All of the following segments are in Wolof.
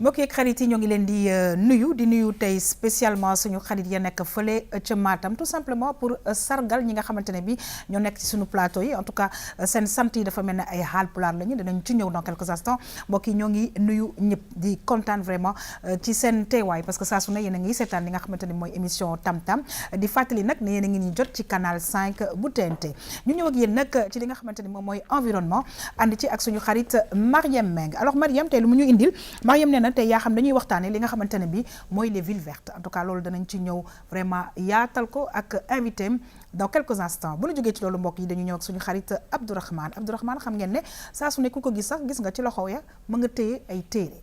mbokk yeeg xarit yi ñoo ngi leen di nuyu tey spécialement suñu xarit ya nekk fële ca Matam tout simplement pour sargal ñi nga xamante ne bi ñoo nekk ci suñu plateau yi en tout cas seen sant yi dafa mel ne ay Haalpulaar lañu dinañ ci ñëw dans quelques instants mbokk yi ñoo ngi nuyu ñëpp di kontaan vraiment ci seen teewaay parce que saa su ne yéen a ngi seetaan li nga xamante ne mooy émission Tam Tam di fàttali nag ne yéen a ngi ñuy jot ci canal 5 bu TNT ñu ñëw ak yéen nag ci li nga xamante ne moom mooy environnement ànd ci ak suñu xarit Mariam Meng alors Mariam tey lu mu ñu indil Mariam nee na tey yaa xam dañuy waxtaane li nga xamante ne bi mooy les villes vertes en tout cas loolu danañ ci ñëw vraiment yaatal ko ak invité dans quelques instants bu ñu jógee ci loolu mbokk yi dañu ñëw ak suñu xarit Abdourahmane xam ngeen ne saa su ne ku ko gis sax gis nga ci loxo ya mën nga téye ay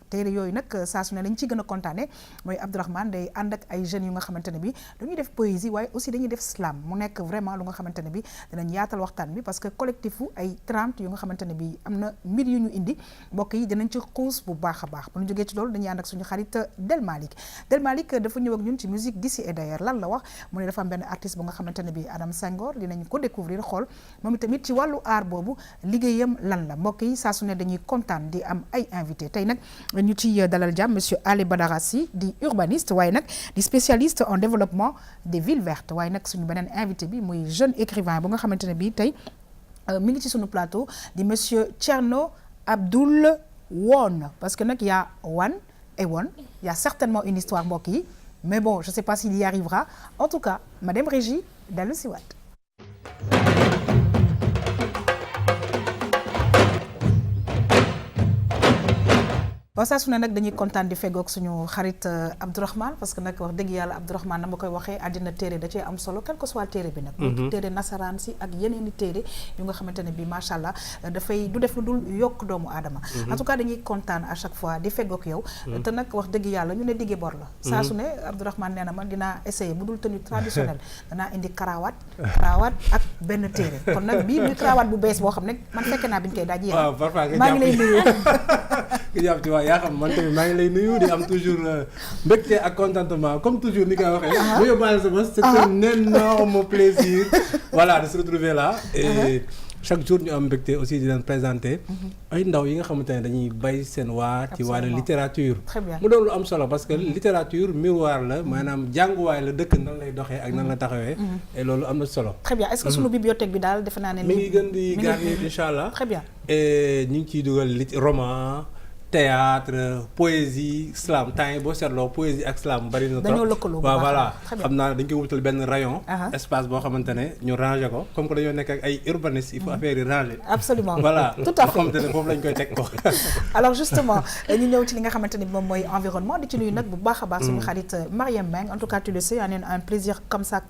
téere yooyu nag saa su ne lañ ciy gën a kontaane mooy Abdourahmane day ànd ak ay jeunes yu nga xamante ne bi dañuy def poésie waaye aussi dañuy def slam mu nekk vraiment lu nga xamante ne bi dinañ yaatal waxtaan bi parce que collectif u ay 30 yu nga xamante ne bi am na mbir yu ñu indi mbokk yi dinañ ci xuus bu baax a baax bu ñu jógee ci loolu dañuy ànd ak suñu xarit Del Malick dafa ñëw ak ñun ci musique d'ici et d'ailleurs lan la wax mu ne dafa am benn artiste bu nga xamante ne bi Adam Senghor dinañ ko découvrir xool moom itamit ci wàllu art boobu liggéeyam lan la mbokk yi saa su ne dañuy kontaan di am ay invité tey nag ñu ci dalal jàmm monsieur Ali Badara Sy di urbaniste waaye nag di spécialiste en développement des villes vertes waaye nag suñu beneen invité bi muy jeune écrivain bu nga xamante ne bi tey mi ngi ci suñu plateau di monsieur Thierno Abdoul Wone parce que nag y a Wane et Wone il y a certainement une histoire mbokk yi mais bon je sais pas s'il y arrivera en tout cas madame Régie dellu si waat waaw saa su ne nag dañuy kontaan di feggoog suñu xarit Abdourahmane parce que nag wax dëgg yàlla Abdourahmane na ma koy waxee àddina téere da cee am solo quel que soit téere bi nag téere nasaraan si ak yeneen i téere yu nga xamante ne bi macha allah dafay du def lu dul yokk doomu aadama en tout cas dañuy kontaan à chaque fois di feggoog yow te nag wax dëgg yàlla ñu ne diggee bor la saa su ne Abdourahmane nee na ma dinaa essayer bu dul tenue traditionnelle danaa indi karawaat ak benn téere kon nag bii muy karawaat bu bees boo xam ne man fekk naa bi ñu koy daaj yéen maa ngi lay nuyu yaa xam man tamit maa ngi lay nuyu di am toujours mbégte ak contentement comme toujours ni koy waxee bu yóbbaale sa bos c'est un énorme plaisir voilà de se retrouver là et chaque jour ñu am mbégte aussi di leen présenter ay ndaw yi nga xamante ne dañuy bay seen waa ci wàllu littérature mu doon lu am solo parce que littérature miroir la maanaam jànguwaay la dëkk nan lay doxee ak nan la taxawee et loolu am na solo très bien est-ce que sunu bibliothèque bi daal defe naa ne mi ngi gën di garnir incha allah très bien et ñu ngi ciy dugal roman théâtre poésie slam temps yi boo seetloo poésie ak slam bari na trop dañoo lëkkaloo waaw voilà xam naa dañ koy wutal benn rayon espace boo xamante ne ñu ranger ko comme que dañoo nekk ak ay urbanistes il faut affaire yi ranger absolument voilà tout à fait boo xamante ne foofu lañ koy teg ko alors justement ñu ñëw ci li nga xamante ni moom mooy environnement di ci nuyu nag bu baax a baax suñu xarit Mariam Meng en tout cas tu le sais un plaisir comme ça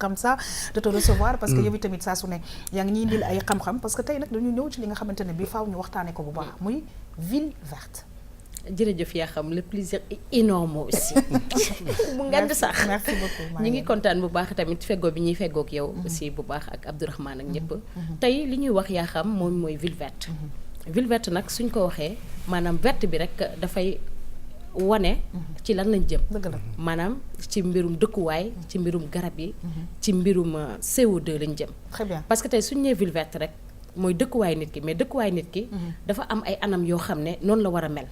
de te recevoir parce que yow tamit saa su ne yaa ngi ñuy indil ay xam-xam parce que tey nag dañu ñëw ci li nga xamante ne bi faaw ñu waxtaane ko bu baax muy ville verte jërëjëf yaa xam le plaisir est énorme aussi bu ngand sax merci beaucoup ñu ngi kontaan bu baax tamit feggoo bi ñuy feggoog yow aussi bu baax ak Abdourahmane ak ñëpp tey li ñuy wax yaa xam moom mooy ville verte ville verte nag suñ ko waxee maanaam verte bi rek dafay wane ci lan lañ jëm maanaam ci mbirum dëkkuwaay ci mbirum garab yi ci mbirum CO2 lañ jëm très bien parce que tey suñ nee ville verte rek mooy dëkkuwaay nit ki mais dëkkuwaay nit ki dafa am ay anam yoo xam ne noonu la war a mel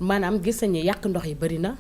maanaam gis nañ ne yàq ndox yi bëri na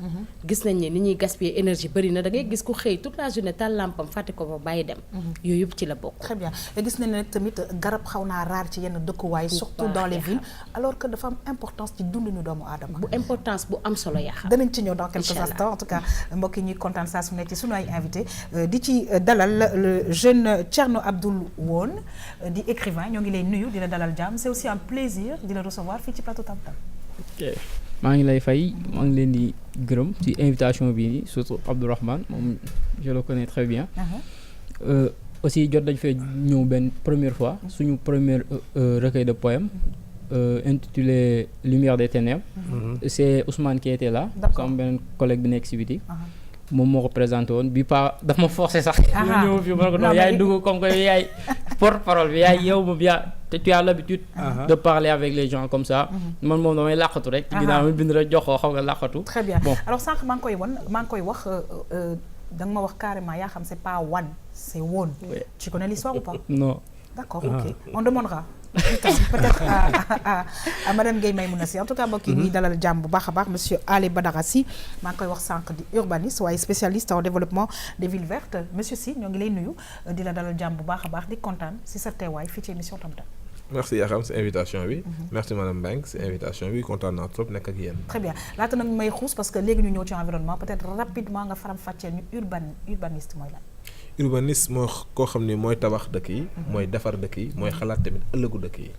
gis nañ ne ni ñuy gaspiller énergie bëri na da ngay gis ku xëy toute la journée taal lampam fàtte ko fa bàyyi dem yooyu yëpp ci la bokk très bien gis nañ ne nag tamit garab xaw naa raar ci yenn dëkkuwaay surtout dans les villes alors que dafa am importance ci dunduñu doomu aadama bu importance bu am solo yaa xam danañ ci ñëw dans quelques instants en tout cas mbokk yi ñuy kontaan saa su nekk ci sunu ay invité di ci dalal le jeune Thierno Abdoul Wone di écrivain ñoo ngi lay nuyu di la dalal jàmm c'est aussi un plaisir di la recevoir fii ci plateau Tam Tam. ok maa ngi lay fay maa ngi leen di gërëm ci invitation bii nii surtout Abdourahmane moom je le connais très bien. aussi jot dañ fee ñëw benn première fois suñu premier recueil de poèmes intitulé Lumière des ténèbres. C'est Ousmane qui était là. comme benn collègue bi nekk ci biti. moom moo ko présenté woon bi pas daf ma forcé sax. ma ñëw fii ma ne ko non yaay dugg comme que yaay porte-parole bi yaay yow moom yaa te tu as l'habitude de parler avec les gens comme ça. man moom damay làqatu rek. ginnaaw mi bind rek jox ko xaw nga làqatu. très bien bon alors sànq maa ngi koy wax da nga ma wax carrément yaa xam c'est pas Wane c'est Wone. tu connais l'histoire ou pas? non. D'accord, ok. On demandera. peut-être à madame Guèye Maymouna Sy en tout cas mbokk yi ñuy dalal jàmm bu baax a baax monsieur Ali Badara Sy maa ngi koy wax sànq di urbaniste waaye spécialiste en développement des villes vertes monsieur Sy ñoo ngi lay nuyu di la dalal jàmm bu baax a baax di kontaan si sa teewaay fii ci émission Tam Tam. merci Yakham si invitation bi. merci madame Mbengue si invitation bi kontaan naa trop nekk ak yéen. très bien laata nag may xuus parce que léegi ñu ñëw ci environnement peut-être rapidement nga faram fàcceel ñu urbaniste mooy lan. urbaniste moo koo xam ni mooy tabax dëkk yi. mooy defar dëkk yi mooy xalaat tamit ëllëgu dëkk yi.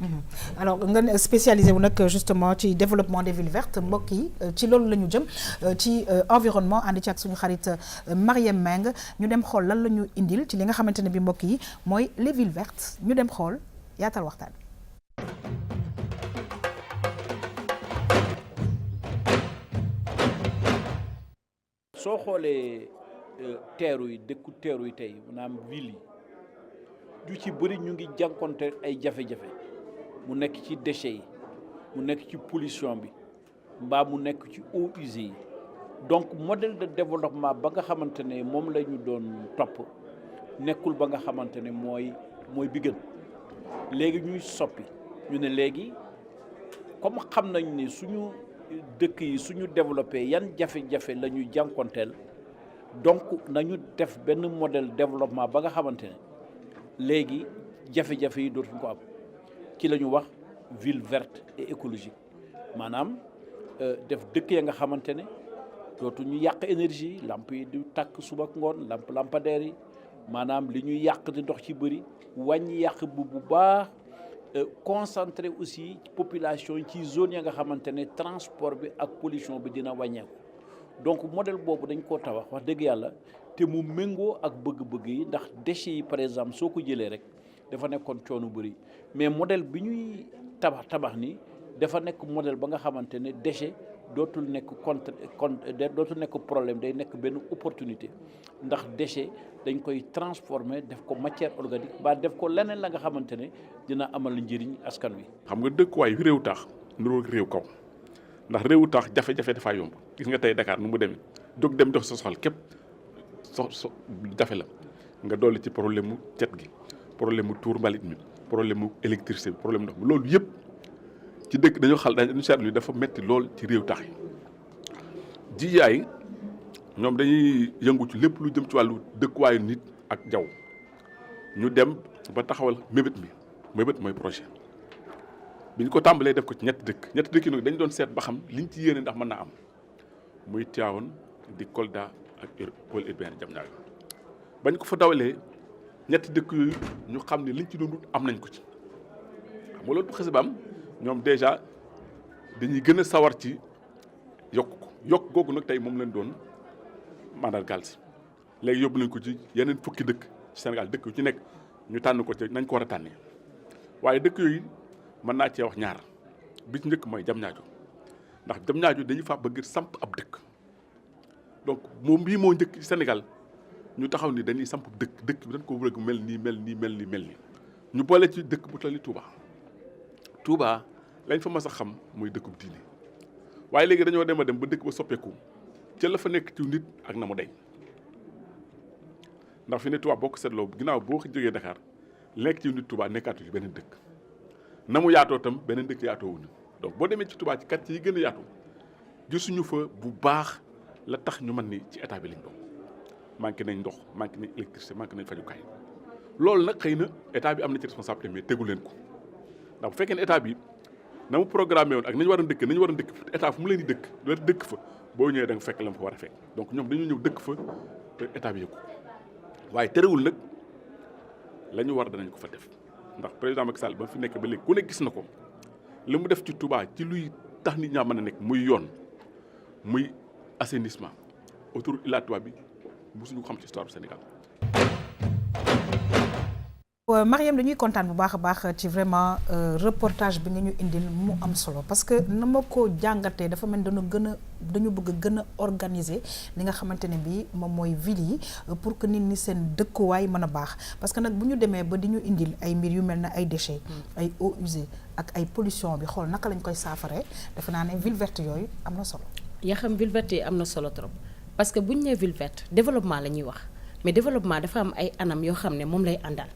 alors nga spécialisé wu nag justement ci développement des villes vertes mbokk yi ci loolu la ñu jëm ci environnement ànd ci ak suñu xarit Marième Mbengue ñu dem xool lan la ñu indil ci li nga xamante ne bi mbokk yi mooy les villes vertes ñu dem xool yaatal waxtaan. soo xoolee teeru yi dëkku teeru yi tey maanaam ville yi ju ci bëri ñu ngi jànkonte ay jafe-jafe mu nekk ci déchets yi mu nekk ci pollution bi mbaa mu nekk ci eaux usées yi donc modèle de développement ba nga xamante ne moom la ñu doon topp nekkul ba nga xamante ne mooy bi gën léegi ñuy soppi ñu ne léegi comme xam nañ ne suñu dëkk yi suñu développé yan jafe-jafe la ñuy jànkonteel donc nañu def benn modèle développement ba nga xamante ne léegi jafe-jafe yi dootuñ ko am ci la ñu wax ville verte et écologique maanaam def dëkk ya nga xamante ne dootuñu yàq énergie lamp yi du tàkk suba ak ngoon lampadaire yi maanaam li ñuy yàq di dox ci bëri wàññi yàq bu baax concentré aussi population yi ci zone ya nga xamante ne transport bi ak pollution bi dina wàññeeku donc modèle boobu dañ koo tabax wax dëgg yàlla te mu méngoo ak bëgg-bëgg yi ndax déchets yi par exemple soo ko jëlee rek dafa nekkoon coono bëri mais modèle bi ñuy tabax ni dafa nekk modèle ba nga xamante ne déchet dootul nekk dootul nekk problème day nekk benn opportunité ndax déchet dañ koy transformer def ko matière organique ba def ko leneen la nga xamante ne dina amal njëriñ askan wi. xam nga dëkkuwaay réew tax nuroo réew kaw ndax réew tax jafe-jafe dafaa yomb gis nga tey Dakar nu mu demee jóg dem dox sa soxal képp jafe la nga dolli ci problème mu cet gi problème mu tuur mbalit mi problème mu électricité bi problème ndox mi loolu yëpp ci dëkk dañu seetlu dafa metti lool ci réew tax yi jiyaay ñoom dañuy yëngu ci lépp lu jëm ci wàllu dëkkuwaayu nit ak jaww ñu dem ba taxawal mébét mooy projet bi ñu ko tàmbalee def ko ci ñetti dëkk yi nag dañu doon seet ba xam liñ ci yéene ndax mën naa am muy Tivaouane di Kolda ak pôle urbain Diamniadio bañ ko fa dawalee ñetti dëkk yooyu ñu xam ne liñ ci doon wut am nañ ko ci xam nga loolu bu xasee ba am ñoom déjà dañuy gën a sawar ci yokk googu nag tey moom lañ doon mandargaal si léegi yóbbu nañ ko ci yeneen fukki dëkk ci Sénégal dëkk yu ci nekk ñu tànn ko ci nañ ko war a tànnee waaye dëkk yooyu mën naa cee wax ñaar bi ci njëkk mooy Diamniadio ndax Diamniadio dañu fa bëgg samp ab dëkk donc moom bii moo njëkk ci Sénégal ñu taxaw ni dañuy samp dëkk bi dañ ko bëgg mel nii ñu boole ci dëkk bu toll ni Touba lañ fa mas a xam mooy dëkkub diine waaye léegi dañoo dem ba dëkk ba soppeeku ca la fa nekk ci nit ak na mu dey ndax fi ne Touba boo ko seetloo ginnaaw boo ko jógee Dakar nekk ci nit Touba nekkaatu ci beneen dëkk na mu yaatoo tam beneen dëkk yaatoo wuñu donc boo demee ci Touba ci quartier yi gën a yaatu gisuñu fa bu baax la tax ñu mën ni ci état bi lañ bokk manqué nañ ndox manqué nañ électricité manqué nañ fajukaay loolu nag xëy na état bi am na ci responsabilité mais tegu leen ko ndax bu fekkee ne état bi na mu programmé woon ak nañu war a dëkk état fu mu leen di dëkk fa boo ñëwee da nga fekk la mu fa war a fekk donc ñoom dañu ñëw dëkk fa te état bi yëg ko waaye terewul nag la ñu war danañ ko fa def ndax président Macky Sall ba fi nekk ba léegi ku ne gis na ko li mu def ci Touba ci luy tax nit ñaa mën a nekk muy yoon muy assainissement autoroute Ila Touba bi mosuñu ko xam ci histoire du Sénégal. Mariam dañuy kontaan bu baax a baax ci vraiment reportage bi nga ñu indil mu am solo parce que na ma ko jàngatee dafa mel dañu bëgg gën a organiser li nga xamante ne bii moom mooy ville yi pour que nit ñi seen dëkkuwaay mën a baax parce que nag bu ñu demee ba di ñu indil ay mbir yu mel ne ay déchets ay eaux usées ak ay pollution bi xool naka lañ koy saafaree defe naa ne ville verte yooyu am na solo. yaa xam ville verte yi am na solo trop parce que bu ñu nee ville verte développement la ñuy wax mais développement dafa am ay anam yoo xam ne moom lay àndal.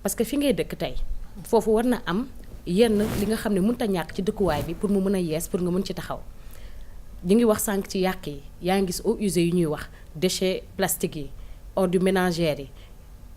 parce que fi ngay dëkk tey foofu war na am yenn li nga xam ne mënut a ñàkk ci dëkkuwaay bi pour mu mën a yees pour nga mën ci taxaw ñu ngi wax sànq ci yàq yi yaa ngi gis eaux usées yu ñuy wax déchets plastiques yi ordures ménagères yi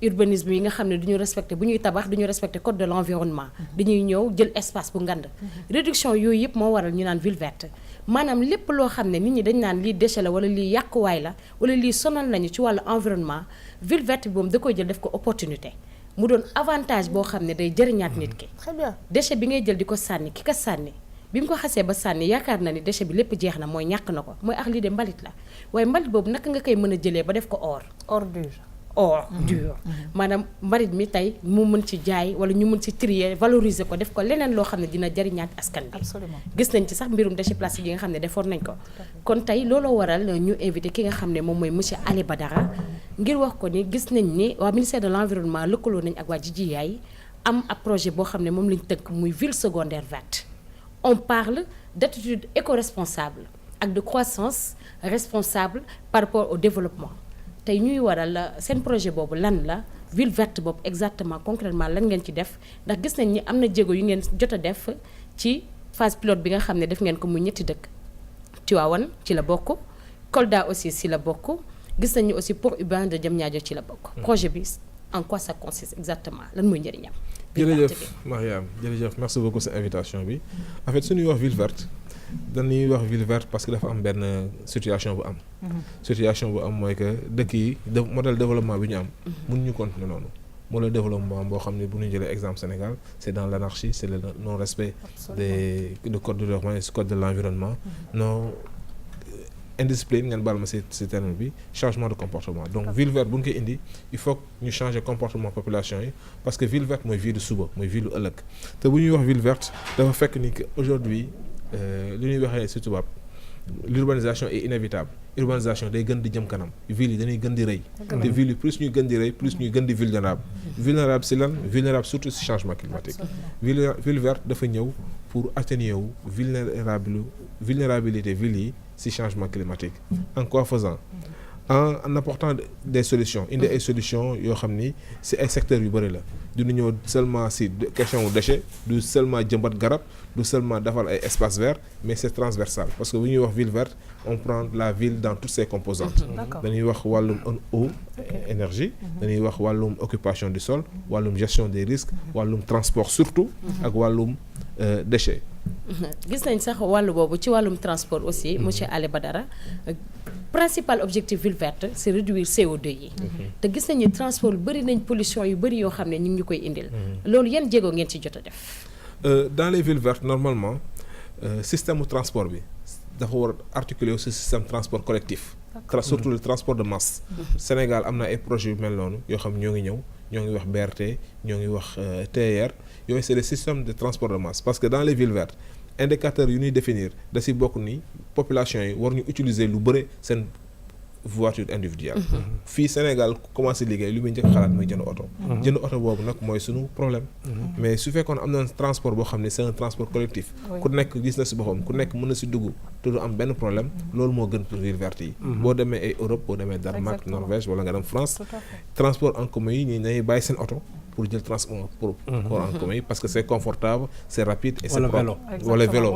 urbanisme yi nga xam ne duñu respecté bu ñuy tabax duñu respecté code de l'environnement dañuy ñëw jël espace bu ngand réduction yooyu yëpp moo waral ñu naan ville verte maanaam lépp loo xam ne nit ñi dañ naan lii déchet la wala lii yàquwaay la wala lii sonal nañu ci wàllu environnement ville verte bi moom da koy jël def ko opportunité mu doon avantage boo xam ne day jëriñaat nit ki. Très bien. déchet bi ngay jël di ko sànni ki ko sànni bi mu ko xasee ba sànni yaakaar na ni déchet bi lépp jeex na mooy ñàkk na ko mooy ak lii de mbalit la waaye mbalit boobu naka nga koy mën a jëlee ba def ko ordure dur maanaam mbalit mi tey mu mën ci jaay wala ñu mën ci trier valoriser ko def ko leneen loo xam ne dina jëriñaat askan bi. Absolument. gis nañ ci sax mbirum déchet plastique yi nga xam ne defoon nañ ko kon tey looloo waral ñu invité ki nga xam ne moom mooy monsieur Ali Badara ngir wax ko ni gis nañ ni waa ministère de l'environnement lëkkaloo nañ ak waa JJI am ab projet boo xam ne moom lañ tënk muy ville secondaire verte. On parle d'attitude éco-responsable ak de croissance responsable par rapport au développement tey ñuy waral seen projet boobu lan la ville verte boobu exactement concrètement lan ngeen ci def ndax gis nañ ni am na jéego yu ngeen jot a def ci phase pilote bi nga xam ne def ngeen ko muy ñetti dëkk Tivaouane ci la bokk Kolda aussi ci la bokk gis nañ ni aussi port urbain de Diamniadio ci la bokk projet bi en quoi ça consiste exactement lan mooy njëriñam. jërëjëf Mariam jërëjëf merci beaucoup sa invitation bi en fait suñuy wax ville verte dañuy wax ville verte parce que dafa am benn situation bu am situation bu am mooy que dëkk yi modèle développement bi ñu am mun ñu continuer noonu modèle développement boo xam ne bu ñu jëlee exemple Sénégal c'est dans l'anarchie c'est le non respect du code de développement et du code de l'environnement non indiscipline ngeen baal ma ci terme bi changement de comportement donc ville verte bu ñu koy indi il faut que ñu changer comportement population yi parce que ville verte mooy ville du suba mooy ville du ëllëg te bu ñuy wax ville verte dafa fekk ni que aujourd'hui li ñuy waxee ci tubaab l'urbanisation est inévitable urbanisation day gën di jëm kanam ville yi dañuy gën di rëy te ville yi plus ñuy gën di rëy plus ñuy gën di vulnérable ci lan vulnérable surtout ci changement climatique ville verte dafa ñëw pour atténuer wu vulnérabilité ville yi ci changement climatique en quoi faisant en apportant des solutions indi ay solutions yoo xam ni ci ay secteurs yu bëri la duñu ñëw seulement ci question wu déchet du seulement jëmbat garab du seulement defal ay espaces verts mais c'est transversal parce que bu ñuy wax ville verte on prend la ville dans toutes ses composantes dañuy wax wàllum eau énergie dañuy wax wàllum occupation du sol wàllum gestion des risques wàllum transport surtout ak wàllum déchets gis nañ sax wàllu boobu ci wàllum transport aussi monsieur Ali Badara principal objectif ville verte c'est réduire CO2 yi te gis nañ ni transport bëri nañ pollution yu bëri yoo xam ne ñu ngi ñu koy indil loolu yan jéego ngeen ci jot a def dans les villes vertes normalement système de transport bi dafa war a articuler aussi système transport collectif surtout le transport de masse Sénégal am na ay projets yu mel noonu yoo xam ñoo ngi ñëw ñoo ngi wax BRT ñoo ngi wax TER yooyu c'est des systèmes de transport de masse parce que dans les villes vertes indicateurs yu ñuy définir da ci bokk ni population yi war ñu utiliser lu bëre seen voiture individuelle fii Sénégal commencé liggéey lu muy njëkk xalaat mooy jënd oto boobu nag mooy suñu problème mais su fekkoon am na transport boo xam ne c'est un transport collectif ku nekk gis na ci boppam ku nekk mën na ci dugg te du am benn problème loolu moo gën pour ville verte yi boo demee ay Europe boo demee Danemark Norvège wala nga dem France transport en commun yi ñi dañuy bàyyi seen oto pour jël transport en commun parce que c'est confortable c'est rapide et c'est propre wala vélo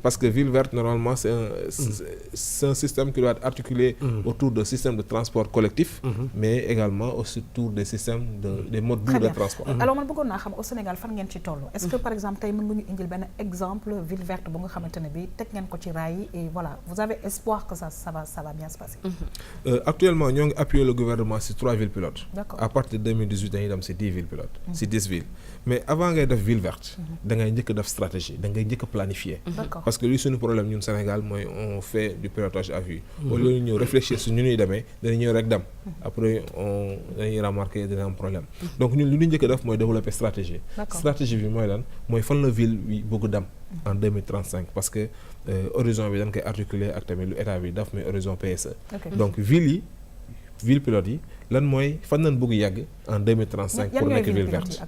parce que ville verte normalement c'est un système qui doit être articulé autour de systèmes de transport collectif mais également autour des systèmes des modes doux de transport alors man bëggoon naa xam au Sénégal fan ngeen ci toll est-ce que par exemple tey mën nga ñu indil benn exemple ville verte bu nga xamante ne bi teg ngeen ko ci raay yi et voilà vous avez espoir que ça va bien se passer actuellement ñoo ngi appuyer le gouvernement sur 3 villes pilotes d'accord à partir de 2018 c'est 10 villes pilotes c'est 10 villes mais avant ngay def ville verte da ngay njëkk def stratégie da ngay njëkk planifier parce que li suñu problème ñun Sénégal mooy on fait du pilotage à vue au lieu ñu ñëw réfléchir su ñu ñuy demee dañuy ñëw rek dem après dañuy remarquer dina am problème donc ñun li ñu njëkk def mooy développer stratégie bi mooy lan mooy fan la ville bi bëgg dem en 2035 parce que horizon bi dañ koy articuler ak tamit lu état bi daf mooy horizon PSE donc ville yi ville pilote yi lan mooy fan nañ bëgg yàgg en 2035 pour nekk ville verte.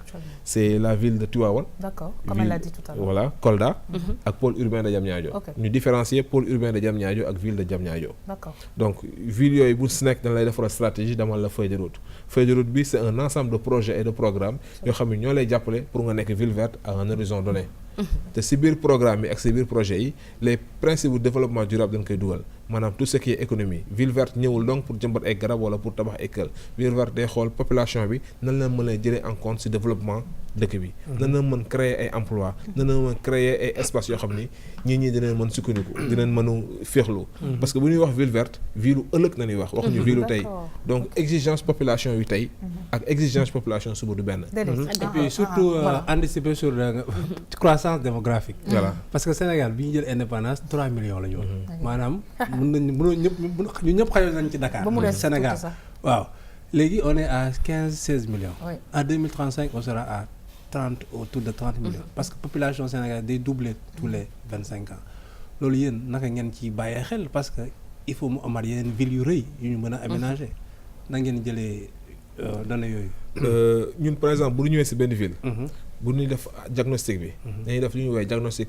C'est la ville de Tivaouane. D'accord, comme elle l'a dit tout à l'heure. Voilà, Kolda ak pôle urbain de Diamniadio. Ñu différencier pôle urbain de Diamniadio ak ville de Diamniadio. D'accord. Donc ville yooyu bu si nekk dañ lay defal stratégie demal la feuille de route. Feuille de route bi c'est un ensemble de projets et de programmes yoo xam ne ñoo lay jàppale pour nga nekk ville verte à un horizon donné. te si biir programme yi ak si biir projet yi les principes de développement durable dañ koy dugal maanaam tout ce qui est économie ville verte ñëwul donc pour jëmbat ay garab wala pour tabax ay kër ville verte day xool population bi nan la mën a jëlee en compte si développement dëkk bi. nan la mën créer ay emploi nan la mën créer ay espaces yoo xam ni ñii dinañ mën sukkandiku dinañ mën a féexlu parce que bu ñuy wax ville verte ville ëllëg na ñuy wax waxuñu ville tey donc exigence population yu tey ak exigence population suba du benn. et puis surtout anticiper sur croissance démographique. Voilà. Parce que Sénégal bi ñu jël indépendance 3 millions la ñu woon. maanaam mënoo ñëpp ñu ñëpp xayoon nañ ci Dakar. Sénégal waaw léegi on est à 15-16 millions. Oui. En 2035 on sera à 30 autour de 30 millions. Parce que population sénégalaise day doubler tous les 25 ans. loolu yéen naka ngeen ci bàyyee xel parce que il faut mu amaat yeneen villes yu rëy yu ñu mën a aménager. na ngeen jëlee données yooyu. ñun par exemple bu ñu ñëwee si benn ville. bu ñuy def diagnostic bi. dañuy def lu ñuy woowee diagnostic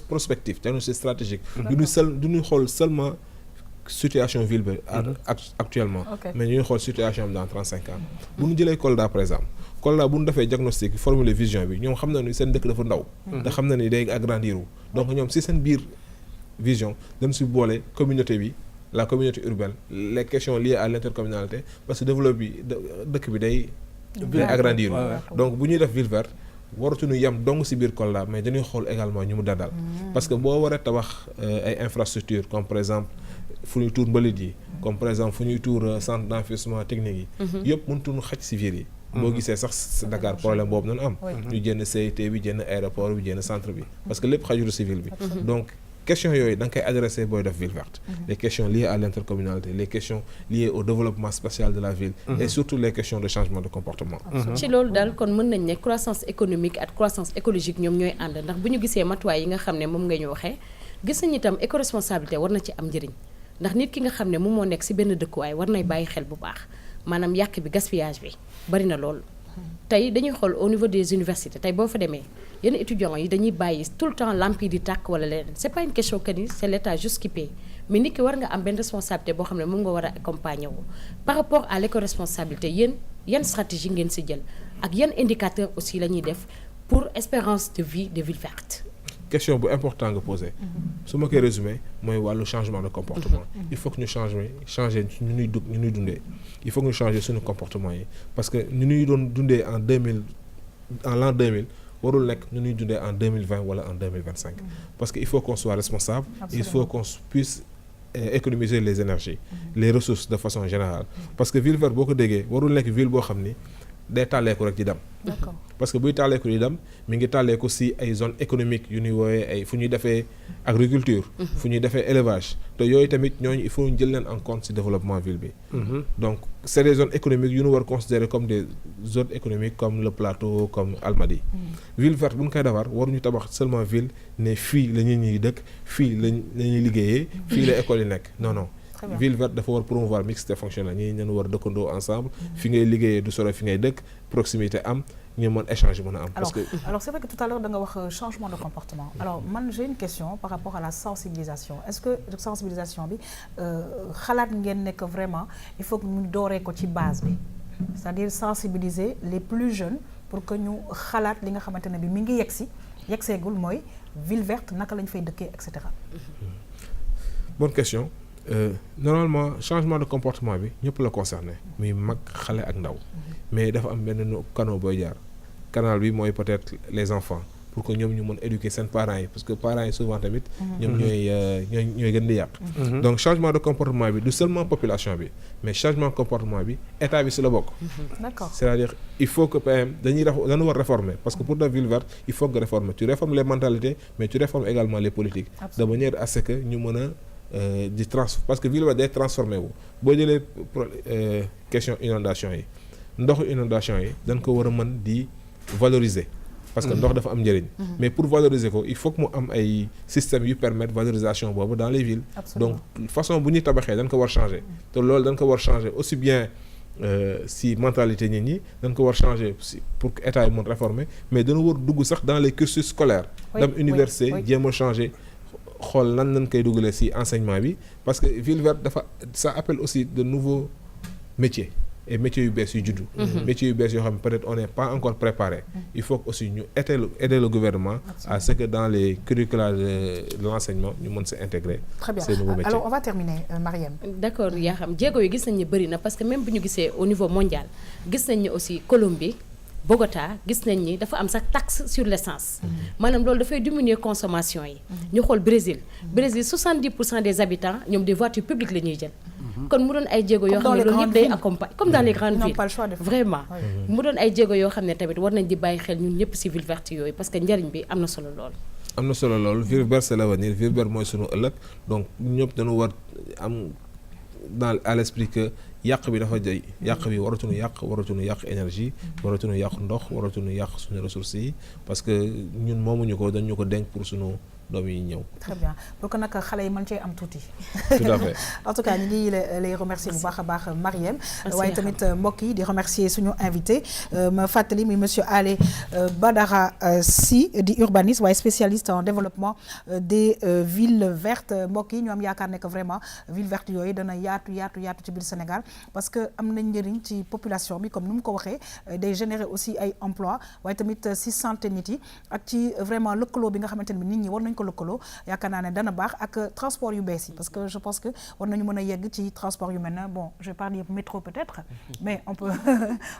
prospectif diagnostic stratégique. du ñuy xool seulement situation ville bi. actuellement. mais ñuy xool situation bi dans 35 ans. bu ñu jëlee Kolda par exemple Kolda bu ñu defee diagnostic formuler vision bi ñoom xam na ni seen dëkk dafa ndaw. te xam na ni day agrandir wu. donc ñoom si seen biir vision dañ si boole communauté bi. La communauté urbaine les questions liées à l'intercommunalité parce que développe bi dëkk bi day agrandir donc bu ñuy def ville verte waratuñu yem dong ci biir Kolda mais dañuy xool également ñu mu dandal parce que boo waree tabax ay infrastructures comme par exemple fu ñuy tuur mbalit yi comme par exemple fu ñuy tuur centre d'enfouissement technique yi yëpp mënatuñu xaj ci ville yi boo gisee sax Dakar problème boobu nañu am ñu jënd CIT bi jënd aéroport bi jënd centre bi parce que lépp xajul ci ville bi donc questions yooyu da nga koy adressé booy def ville verte les questions liées à l'intercommunalité les questions liées au développement spatial de la ville et surtout les questions de changement de comportement ci loolu daal kon mën nañ ne croissance économique ak croissance écologique ñoom ñooy ànd ndax bu ñu gisee matuwaay yi nga xam ne moom nga ñu waxee gis nañ itam éco-responsabilité war na ci am njëriñ ndax nit ki nga xam ne moom moo nekk ci benn dëkkuwaay war nay bàyyi xel bu baax maanaam yàq bi gaspillage bi bari na lool tey dañuy xool au niveau des universités tey boo fa demee yenn étudiants yi dañuy bàyyi tout le temps lampe yi di tàkk wala leneen c'est pas une question que ni c'est l'état juste qui paie mais nit ki war nga am benn responsabilité boo xam ne moom nga war a accompagner wu par rapport à l'éco-responsabilité yéen yan stratégie ngeen ci jël ak yan indicateur aussi la ñuy def pour espérance de vie de ville verte. question bu important nga posé su ma koy résumé mooy wàllu changement de comportement il faut que ñu changer ñu ñuy dundee il faut que ñu changer suñu comportement yi parce que ñu ñuy doon dundee en l'an 2000 warul nekk ñu ñuy dundee en 2020 wala en 2025 parce que il faut qu'on soit responsable. Absolument. Il faut qu'on puisse économiser les énergies les ressources de façon générale parce que ville verte boo ko déggee warul nekk ville boo xam ni day tàlleeku rek di dem. D'accord. parce que buy tàlleeku di dem mi ngi tàlleeku ci ay zones économiques yu ñuy woowee ay fu ñuy defee agriculture. fu ñuy defee élevage te yooyu tamit ñooñu il faut ñu jël leen en compte ci développement ville bi. donc c'est des zones économiques yu ñu war considérer comme des zones économiques comme le plateau comme Almadies. ville verte bu ñu koy defar waruñu tabax seulement ville ne fii la ñuy dëkk fii la ñuy liggéeyee. fii la école yi nekk non. ville verte dafa war promouvoir mixité fonctionnelle ñi ñu war dëkkandoo ensemble fi ngay liggéeyee du sore fi ngay dëkk proximité am ñu mën échange mën a am. parce que alors c'est vrai que tout à l'heure da nga wax changement de comportement alors man j'ai une question par rapport à la sensibilisation est-ce que sensibilisation bi xalaat ngeen ne que vraiment il faut que ñu dooree ko ci base bi c'est-à-dire sensibiliser les plus jeunes pour que ñu xalaat li nga xamante ne bi mi ngi yeggseegul mooy ville verte naka lañ fay dëkkee et cetera. Bonne question. Normalement changement de comportement bi ñëpp la concerné muy mag xale ak ndaw mais dafa am benn canal booy jaar canal bi mooy peut-être les enfants pour que ñoom ñu mën éduquer seen parents yi parce que parents yi souvent tamit ñoom ñooy gën di yàq donc changement de comportement bi du seulement population bi mais changement de comportement bi état bi ci la bokk. D'accord. C'est-à-dire il faut que PM dañu war réformer parce que pour la ville verte il faut que réformer tu réformes les mentalités mais tu réformes également les politiques. Absolument. De manière à ce que ñu mën a parce que ville verte day transformé wu boo jëlee question inondation yi ndoxu inondation yi dañ ko war a mën di valoriser parce que ndox dafa am njëriñ. mais pour valoriser ko il faut que mu am ay systèmes yu permettre valorisation boobu dans les villes. Absolument. donc façon bu ñuy tabaxee dañ ko war changer. te loolu dañ ko war changer aussi bien si mentalité nit ñi dañ ko war changer si pour que état yi mën réformer mais dana war dugg sax dans les cursus scolaires. dem université jéem a changer. xool nan lañ koy dugalee ci enseignement bi parce que ville verte dafa ça appelle aussi de nouveaux métiers et métiers yu bees yu juddu. métiers yu bees yoo xam ne peut-être on n'est pas encore préparé. il faut que aussi ñu aider le gouvernement. à ce que dans les curricula de l'enseignement ñu mën se intégrer. Très bien. ces nouveaux métiers. Alors on va terminer Marième. d'accord yaa xam jéego yi gis nañ ni bëri na parce que même bu ñu gisee au niveau mondial gis nañ ni aussi Colombie Bogota gis nañ ni dafa am sax taxe sur l'essence maanaam loolu dafay diminuer consommation yi ñu xool Brésil 70% des habitants ñoom des voitures publiques la ñuy jël kon mu doon ay jéego yoo xam ne loolu yëpp day accompagner comme dans les grandes villes vraiment mu doon ay jéego yoo xam ne tamit war nañ di bàyyi xel ñun ñëpp ci ville verte yooyu parce que njariñ bi am na solo lool am na solo lool ville verte c'est l'avenir ville verte mooy sunu ëllëg donc ñëpp dañu war am dans à l'esprit que yàq bi dafa jëy yàq bi waratuñu yàq énergie waratuñu yàq ndox waratuñu yàq suñu ressources yi parce que ñun moomuñu ko dañu ko denc pour suñu doom yi ñëw. très bien pour que nag xale yi mën cee am tuuti. tout à fait. en tout cas ñu ngi lay remercier bu baax a baax Marième. waaye tamit mbokk yi di remercier suñu invité ma fàttali muy monsieur Ale Badara Sy di urbaniste waaye spécialiste en développement des villes vertes mbokk yi ñu am yaakaar ne que vraiment ville verte yooyu dana yaatu ci biir Sénégal parce que am na njëriñ ci population bi comme ni mu ko waxee day générer aussi ay emploi waaye tamit si santé nit yi ak ci vraiment lëkkaloo bi nga xamante ne nit ñi war nañ ko lëkkaloo yaakaar naa ne dana baax ak transport yu bees yi parce que je pense que war nañu mën a yegg ci transport yu mel na bon je vais pas dire métro peut-être mais on peut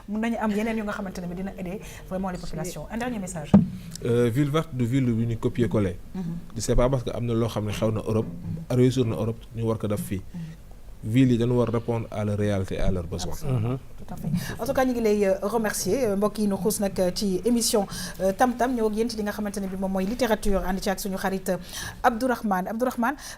mën nañu am yeneen yu nga xamante ne bi dina aider vraiment les populations un dernier message. ville verte du ville bu ñu copier-coller. c'est pas parce que am na loo xam ne xew na Europe réussir na Europe ñu war ko def fii. villes yi dañu war répondre à leur réalité et à leurs besoins. tout à fait en tout cas ñu ngi lay remercier mbokk yi ñu xuus nag ci émission tam-tam ñëw ak yéen ci li nga xamante ne bi moom mooy littérature ànd ci ak suñu xarit Abdourahmane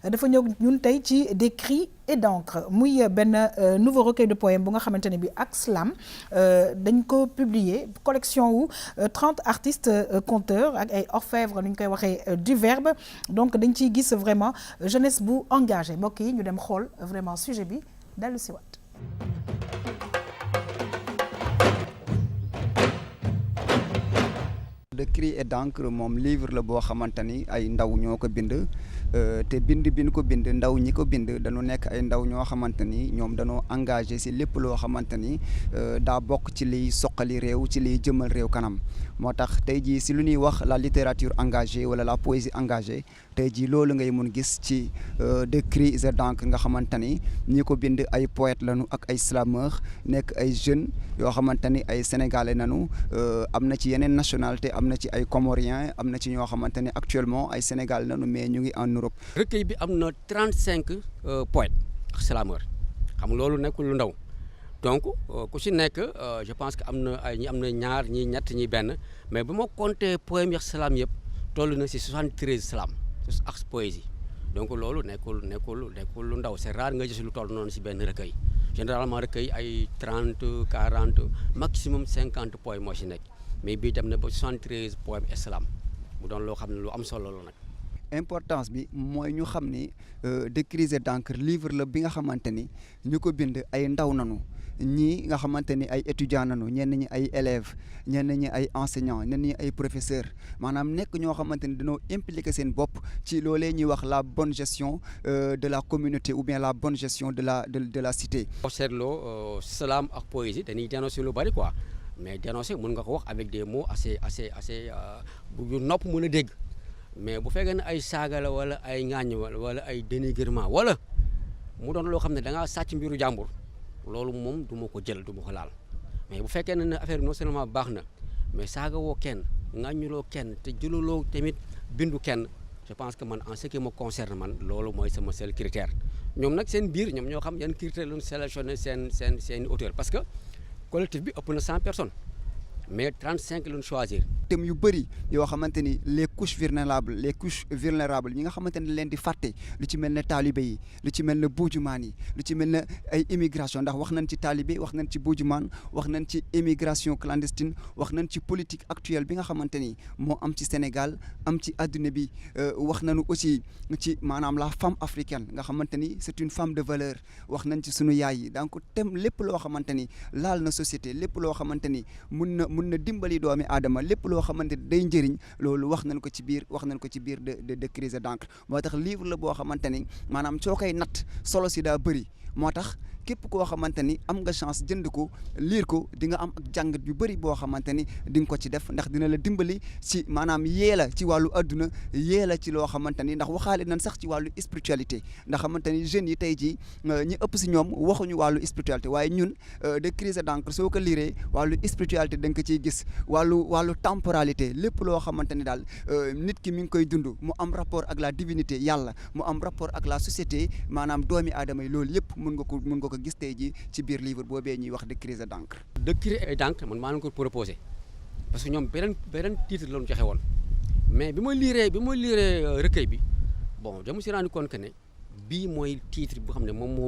dafa ñëw ñun tey ci des cris et d'encre muy benn nouveau recueil de poèmes bu nga xamante ne bi ak Slam dañ ko publier collection wu 30 artistes conteurs ak ay orfèvres nu ñu koy waxee du verbe donc dañ ciy gis vraiment jeunesse bu engagée mbokk yi ñu dem xool vraiment sujet bi dellu si waat. de cris et d'encre moom livre la boo xamante ni ay ndaw ñoo ko bind te bind bi ñu ko bind ndaw ñi ko bind dañu nekk ay ndaw ñoo xamante ni ñoom dañoo engagé ci lépp loo xamante ni daa bokk ci liy soqali réew ci liy jëmal réew kanam moo tax tey jii ci lu ñuy wax la littérature engagée wala la poésie engagée tey jii loolu ngay mun gis ci de cris et d'encre nga xamante ni ñi ko bind ay poètes lañu ak ay slameurs nekk ay jeunes yoo xamante ni ay sénégalais nañu am na ci yeneen nationalité am na ci ay comoriens am na ci ñoo xamante ni actuellement ay Sénégal nañu mais ñu ngi en Europe. recueil bi am na 35 poètes ak slameurs xam nga loolu nekkul lu ndaw donc ku si nekk je pense que am na ay ñi am na ñaar ñi ñett ñi benn mais bu ma compter poèmes yi ak slam yëpp toll na si 73 slam ak poésie donc loolu nekkul lu ndaw c'est rare nga gis lu toll noonu si benn recueil généralement recueil ay 30 40 maximum 50 poèmes moo si nekk. mais bii dem na ba 73 poèmes islam mu doon loo xam ne lu am solo la nag. importance bi mooy ñu xam ni de cris et d'encre livre la bi nga xamante ni ñu ko bind ay ndaw nanu ñii nga xamante ni ay étudiants nanu ñenn ñi ay élèves ñenn ñi ay enseignants ñenn ñi ay professeurs maanaam nekk ñoo xamante ni dañoo impliqué seen bopp ci loolee ñuy wax la bonne gestion de la communauté ou bien la bonne gestion de la cité. boo seetloo slam ak poésie dañuy dénoncer lu bari quoi. mais dénoncer mën nga ko wax avec des mots assez bu nopp mën a dégg mais bu fekkee ne ay saaga la wala ay ŋaañ wala ay dénigrement wala mu doon loo xam ne da ngaa sàcc mbiru jàmbur loolu moom du ma ko jël du ma ko laal mais bu fekkee ne affaire bi non seulement baax na mais saaga woo kenn ŋaañuloo kenn te jëluloo tamit bindu kenn je pense que man en ce qui me concerne man loolu mooy sama seul critère ñoom nag seen biir ñoom ñoo xam yan critère lañu sélectionné seen auteur parce que collectif bi ëpp na 100 personnes mais 35 lañu choisir thèmes yu bëri yoo xamante ni les couches vulnérables ñi nga xamante ni leen di fàtte lu ci mel ne taalibe yi lu ci mel ne buujumaan yi lu ci mel ne ay immigration ndax wax nañ ci taalibe wax nañ ci buujumaan wax nañ ci immigration clandestine wax nañ ci politique actuelle bi nga xamante ni moo am ci Sénégal am ci adduna bi wax nañu aussi ci maanaam la femme africaine nga xamante ni c'est une femme de valeur wax nañ ci sunu yaay yi donc thème lépp loo xamante ni laal na société lépp loo xamante ni mun na dimbali doomi aadama lépp loo xamante ni day njëriñ loolu wax nañ ko ci biir de crise d'encre moo tax livre la boo xamante ni maanaam soo koy natt solo si daa bëri moo tax képp koo xamante ni am nga chance jënd ko lire ko di nga am ak jàngat yu bëri boo xamante ni di nga ko ci def ndax dina la dimbali ci maanaam yee la ci wàllu adduna yee la ci loo xamante ni ndax waxaale nañ sax ci wàllu spiritualité ndax xamante ni jeunes yi tey jii ñi ëpp si ñoom waxuñu wàllu spiritualité waaye ñun de crise d'encre soo ko liree wàllu spiritualité da nga ko ciy gis wàllu temporalité lépp loo xamante ni daal nit ki mi ngi koy dund mu am rapport ak la divinité yàlla mu am rapport ak la société maanaam doomi aadama yi loolu yëpp mun nga ko gis tey ji ci biir livre boobee ñuy wax de crise d'encre. de crise d'encre man maa ngi ko proposé parce que ñoom beneen titre la ñu joxe woon mais bi ma liiree recueil bi bon je me suis rendu compte que ne bii mooy titre boo xam ne moom moo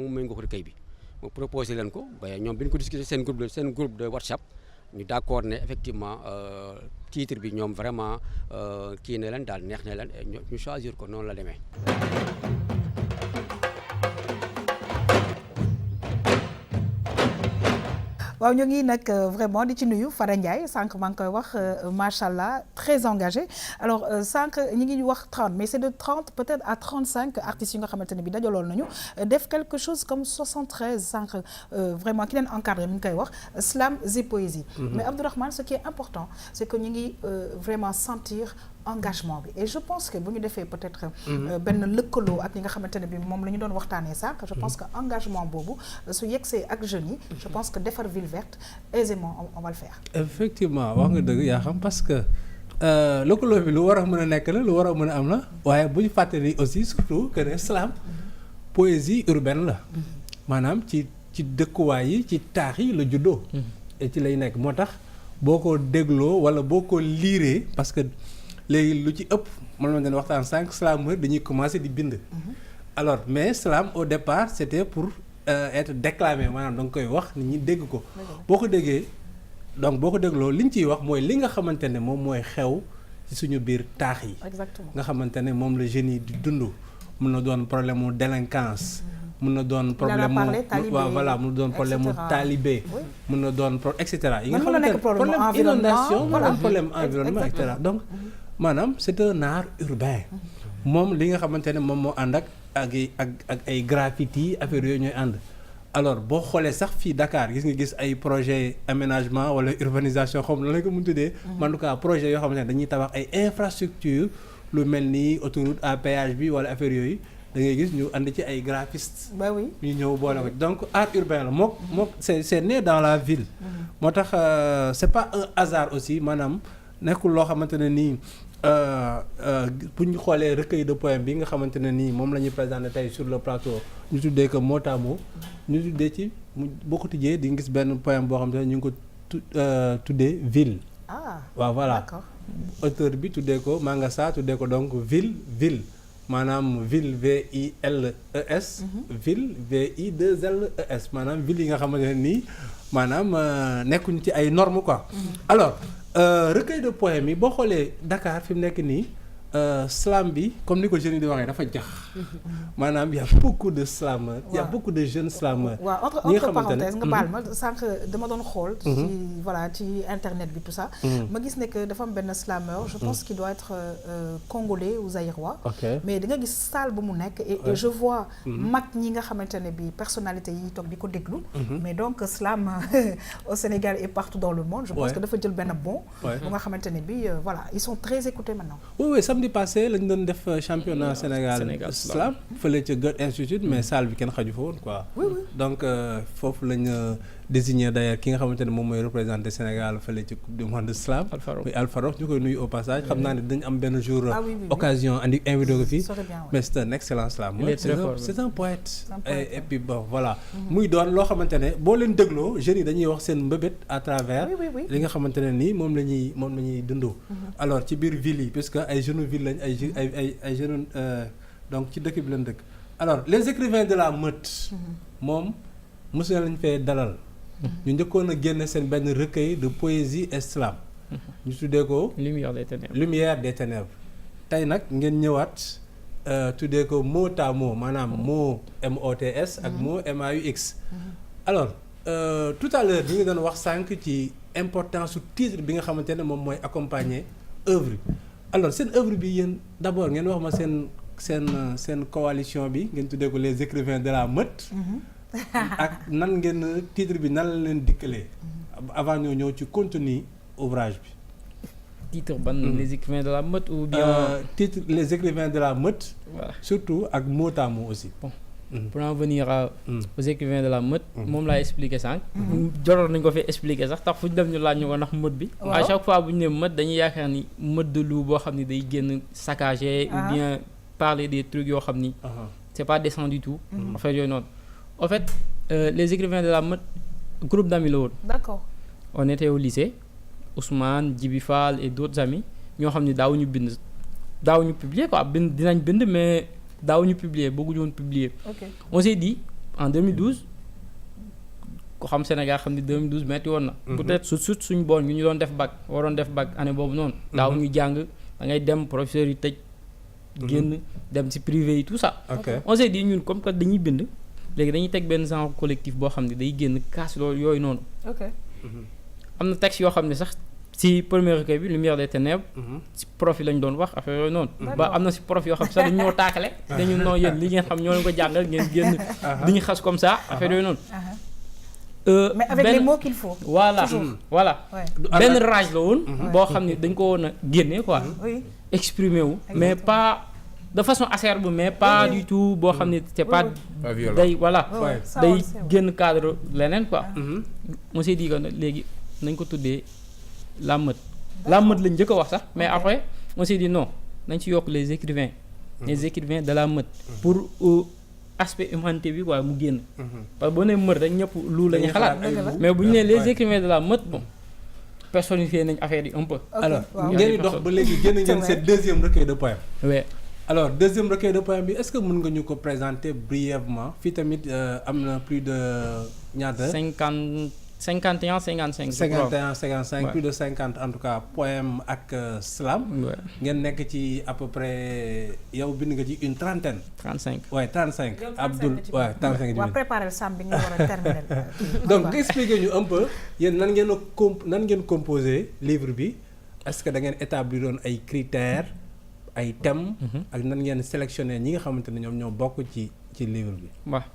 méngoo recueil bi ma proposé leen ko ba ñoom bi ñu ko discuté seen groupe de WhatsApp ñu d'accord ne effectivement titre bi ñoom vraiment kii ne leen daal neex na leen ñu choisir ko noonu la demee. waaw ñu ngi nag vraiment di ci nuyu Fara Ndiaye sànq maa ngi koy wax macha allah très engagé alors sànq ñi ngi wax 30 mais c'est de 30 peut-être à 35 artistes yi nga xamante ne bi dajaloon nañu def quelque chose comme 73 sànq vraiment ki leen encadré mi ngi koy wax slam et poésie. Mais Abdourahmane, ce qui est important c'est que ñu ngi vraiment sentir engagement bi et je pense que bu ñu defee peut-être benn lëkkaloo ak ñi nga xamante ne bi moom la ñu doon waxtaanee sànq je pense que engagement boobu su yegsee ak jeunes yi je pense que defar ville verte aisément on va le faire. Effectivement wax nga dëgg yaa xam parce que lëkkaloo bi lu war a mën a nekk la lu war a mën a am la waaye bu ñu fàttali aussi surtout que ne slam poésie urbaine la maanaam ci dëkkuwaay yi ci taax yi la juddoo et ci lay nekk moo tax boo ko dégloo wala boo ko liiree parce que léegi lu ci ëpp man la ma waxtaan sànq slameur dañuy commencer di bind. Alors mais slam au départ c'était pour être déclamé maanaam da nga koy wax nit ñi dégg ko. boo ko déggee donc boo ko dégloo li ñu ciy wax mooy li nga xamante ne moom mooy xew ci suñu biir taax yi. Exactement nga xamante ne moom la jeunes yi di dund. mun na doon problème mu délinquance. mun na doon problème mu waaw voilà mun na doon problème mu talibé. mun na doon et cetera. yi nga xamante ne problème inondation problème environnement et cetera donc. maanaam c'est un art urbain moom li nga xamante ne moom moo ànd ak ay graffiti affaire yooyu ñooy ànd alors boo xoolee sax fii Dakar gis ay projet aménagement wala urbanisation xam la lañ ko mun tuddee en tout cas projet yoo xamante ne dañuy tabax ay infrastructure lu mel ni autoroute à péage bi wala affaire yooyu da ngay gis ñu ànd ci ay graphistes bah oui ñu ñëw boole ko donc art urbain la mook c'est né dans la ville moo tax c'est pas un hasard aussi maanaam nekkul loo xamante ne nii bu ñu xoolee recueil de poèmes bi nga xamante ne nii moom la ñuy présenter tey sur le plateau ñu tuddee que mot à mot ñu tuddee ci boo ko tijjee di nga gis benn poème boo xamante ne ñu ngi ko tuddee ville. waaw voilà d'accord. auteur bi tuddee ko Mangasa tuddee ko donc ville maanaam ville VILES. ville VI2LES maanaam ville yi nga xamante ne nii maanaam nekkuñu ci ay normes quoi. Alors. Recueil de poèmes yi boo xoolee Dakar fi mu nekk nii slam bi comme ni ko jeunes yi di waxee dafa jax maanaam y a beaucoup de slameurs. y a beaucoup de jeunes slameurs. waaw entre parenthèses nga baal ma sànq dama doon xool. ci voilà ci internet bi tout ça. ma gis ne que dafa am benn slameur. je pense qu'il doit être congolais ou zaïrois. mais da nga gis salle bu mu nekk. et je vois mag ñi nga xamante ne bi personnalité yi toog di ko déglu. mais donc slam au Sénégal et partout dans le monde. je pense que dafa jël benn bon. bu nga xamante ne bi voilà ils sont très écoutés maintenant. oui sam samedi passé lañ doon def championnat Sénégal slam fële ca Goethe Institute mais salle bi kenn xaju fa woon quoi. donc foofu lañ désigné d'ailleurs ki nga xamante ne moom mooy représenté Sénégal fële ci coupe du monde slam. muy Alfarouk ñu koy nuyu au passage xam naa ne dañ am benn jour occasion andi invité ko fii mais c'est un excellent slam. c'est un poète et puis bon voilà. muy doon loo xamante ne boo leen dégloo jeunes yi dañuy wax seen mbëbët à travers li nga xamante ne nii moom la ñuy dundoo. alors ci biir ville yi puisque ay jeunes ville lañ ay jeunes donc ci dëkk bi lañ dëkk. alors les écrivains de la meute moom mosu lañ fee dalal. ñu njëkkoon a génne seen benn recueil de poésie et slam. ñu tuddee ko Lumière des ténèbres. tey nag ngeen ñëwaat tuddee ko mot à mot maanaam mot MOTS ak mot MAUX. alors tout à l'heure ñu ngi doon wax sànq ci importance su titre bi nga xamante ne moom mooy accompagner œuvre. alors seen œuvre bi yéen d'abord ngeen wax ma seen coalition bi ngeen tuddee ko les écrivains de la meute. ak nan ngeen titre bi nan la leen dikkalee. avant ñoo ñëw ci contenu ouvrage bi. titre ban les écrivains de la meute ou bien. titre les écrivains de la meute. Voilà. Surtout ak mot à mot aussi. Bon. Pour en venir aux écrivains de la meute. moom laa expliqué sànq. joroon nañu ko fi expliqué sax tax fu ñu dem ñu laaj ñu ko ndax meute bi. à chaque fois bu ñu nee meute dañuy yaakaar ni meute de loup boo xam ni day génn saccagé. ou bien parler des trucs yoo xam ni. c'est pas décent du tout. affaire yooyu noonu. En fait, les écrivains de la meute, groupe d'amis là. D'accord. On était au lycée, Ousmane, Djibi Fall et d'autres amis. Nous avons publié quoi, dinañ bind mais daawuñu publier, beaucoup de publier. Okay. On s'est dit en 2012 ko xam Sénégal xam ni 2012 metti woon na. peut-être surtout suñu bon ñu doon def bac waroon def bac année boobu noonu. daawuñu jàng da ngay dem professeur yi tëj. génn dem ci privé yi tout ça. Okay. On s'est dit ñun comme que dañuy bind. léegi dañuy teg benn genre collectif boo xam ne day génn kaas loolu yooyu noonu. ok. am na texte yoo xam ne sax ci premier recueil bi Lumière des ténèbres. ci prof yi lañ doon wax affaire yooyu noonu. ba am na ci prof yoo xam sax dañu ñoo taakale. dañu noo yéen li ngeen xam ñoo leen ko jàngal ngeen génn. di ñu xas comme ça affaire yooyu noonu. mais avec les mots qu'il faut. voilà voilà. benn rage la woon. boo xam ne dañ ko woon a génne quoi. exprimer wu mais pas. de façon acerbe mais pas du tout boo xam ne c'est pas day voilà day génn cadre leneen quoi. on s'est dit que léegi nañ ko tuddee la meute lañ njëkk a wax sax mais après on s'est dit non nañ ci yokk les écrivains de la meute pour aspect humanité bi quoi mu génn parce que boo nee meute rek ñëpp lu la ñuy xalaat mais bu ñu nee les écrivains de la meute bon personnifié nañ affaire yi un peu. alors ngeen di dox ba léegi génn ngeen seen deuxième recueil de poèmes. oui. alors deuxième recueil de poèmes bi est-ce que mën nga ñu ko présenter brièvement fii tamit am na plus de ñaata. 51 55. 51 55 plus de 50 en tout cas poèmes ak slam. ngeen nekk ci à peu près yow bind nga ci une trentaine. 35 waaye 35. Abdoul waaye 35. waaw préparer sam bi nga war a terminer. donc nga expliquer ñu un peu yéen nan ngeen composer livre bi est-ce que da ngeen établir doon ay critères. ay thèmes. ak nan ngeen sélectionner ñi nga xamante ne ñoom ñoo bokk ci livre bi. waaw.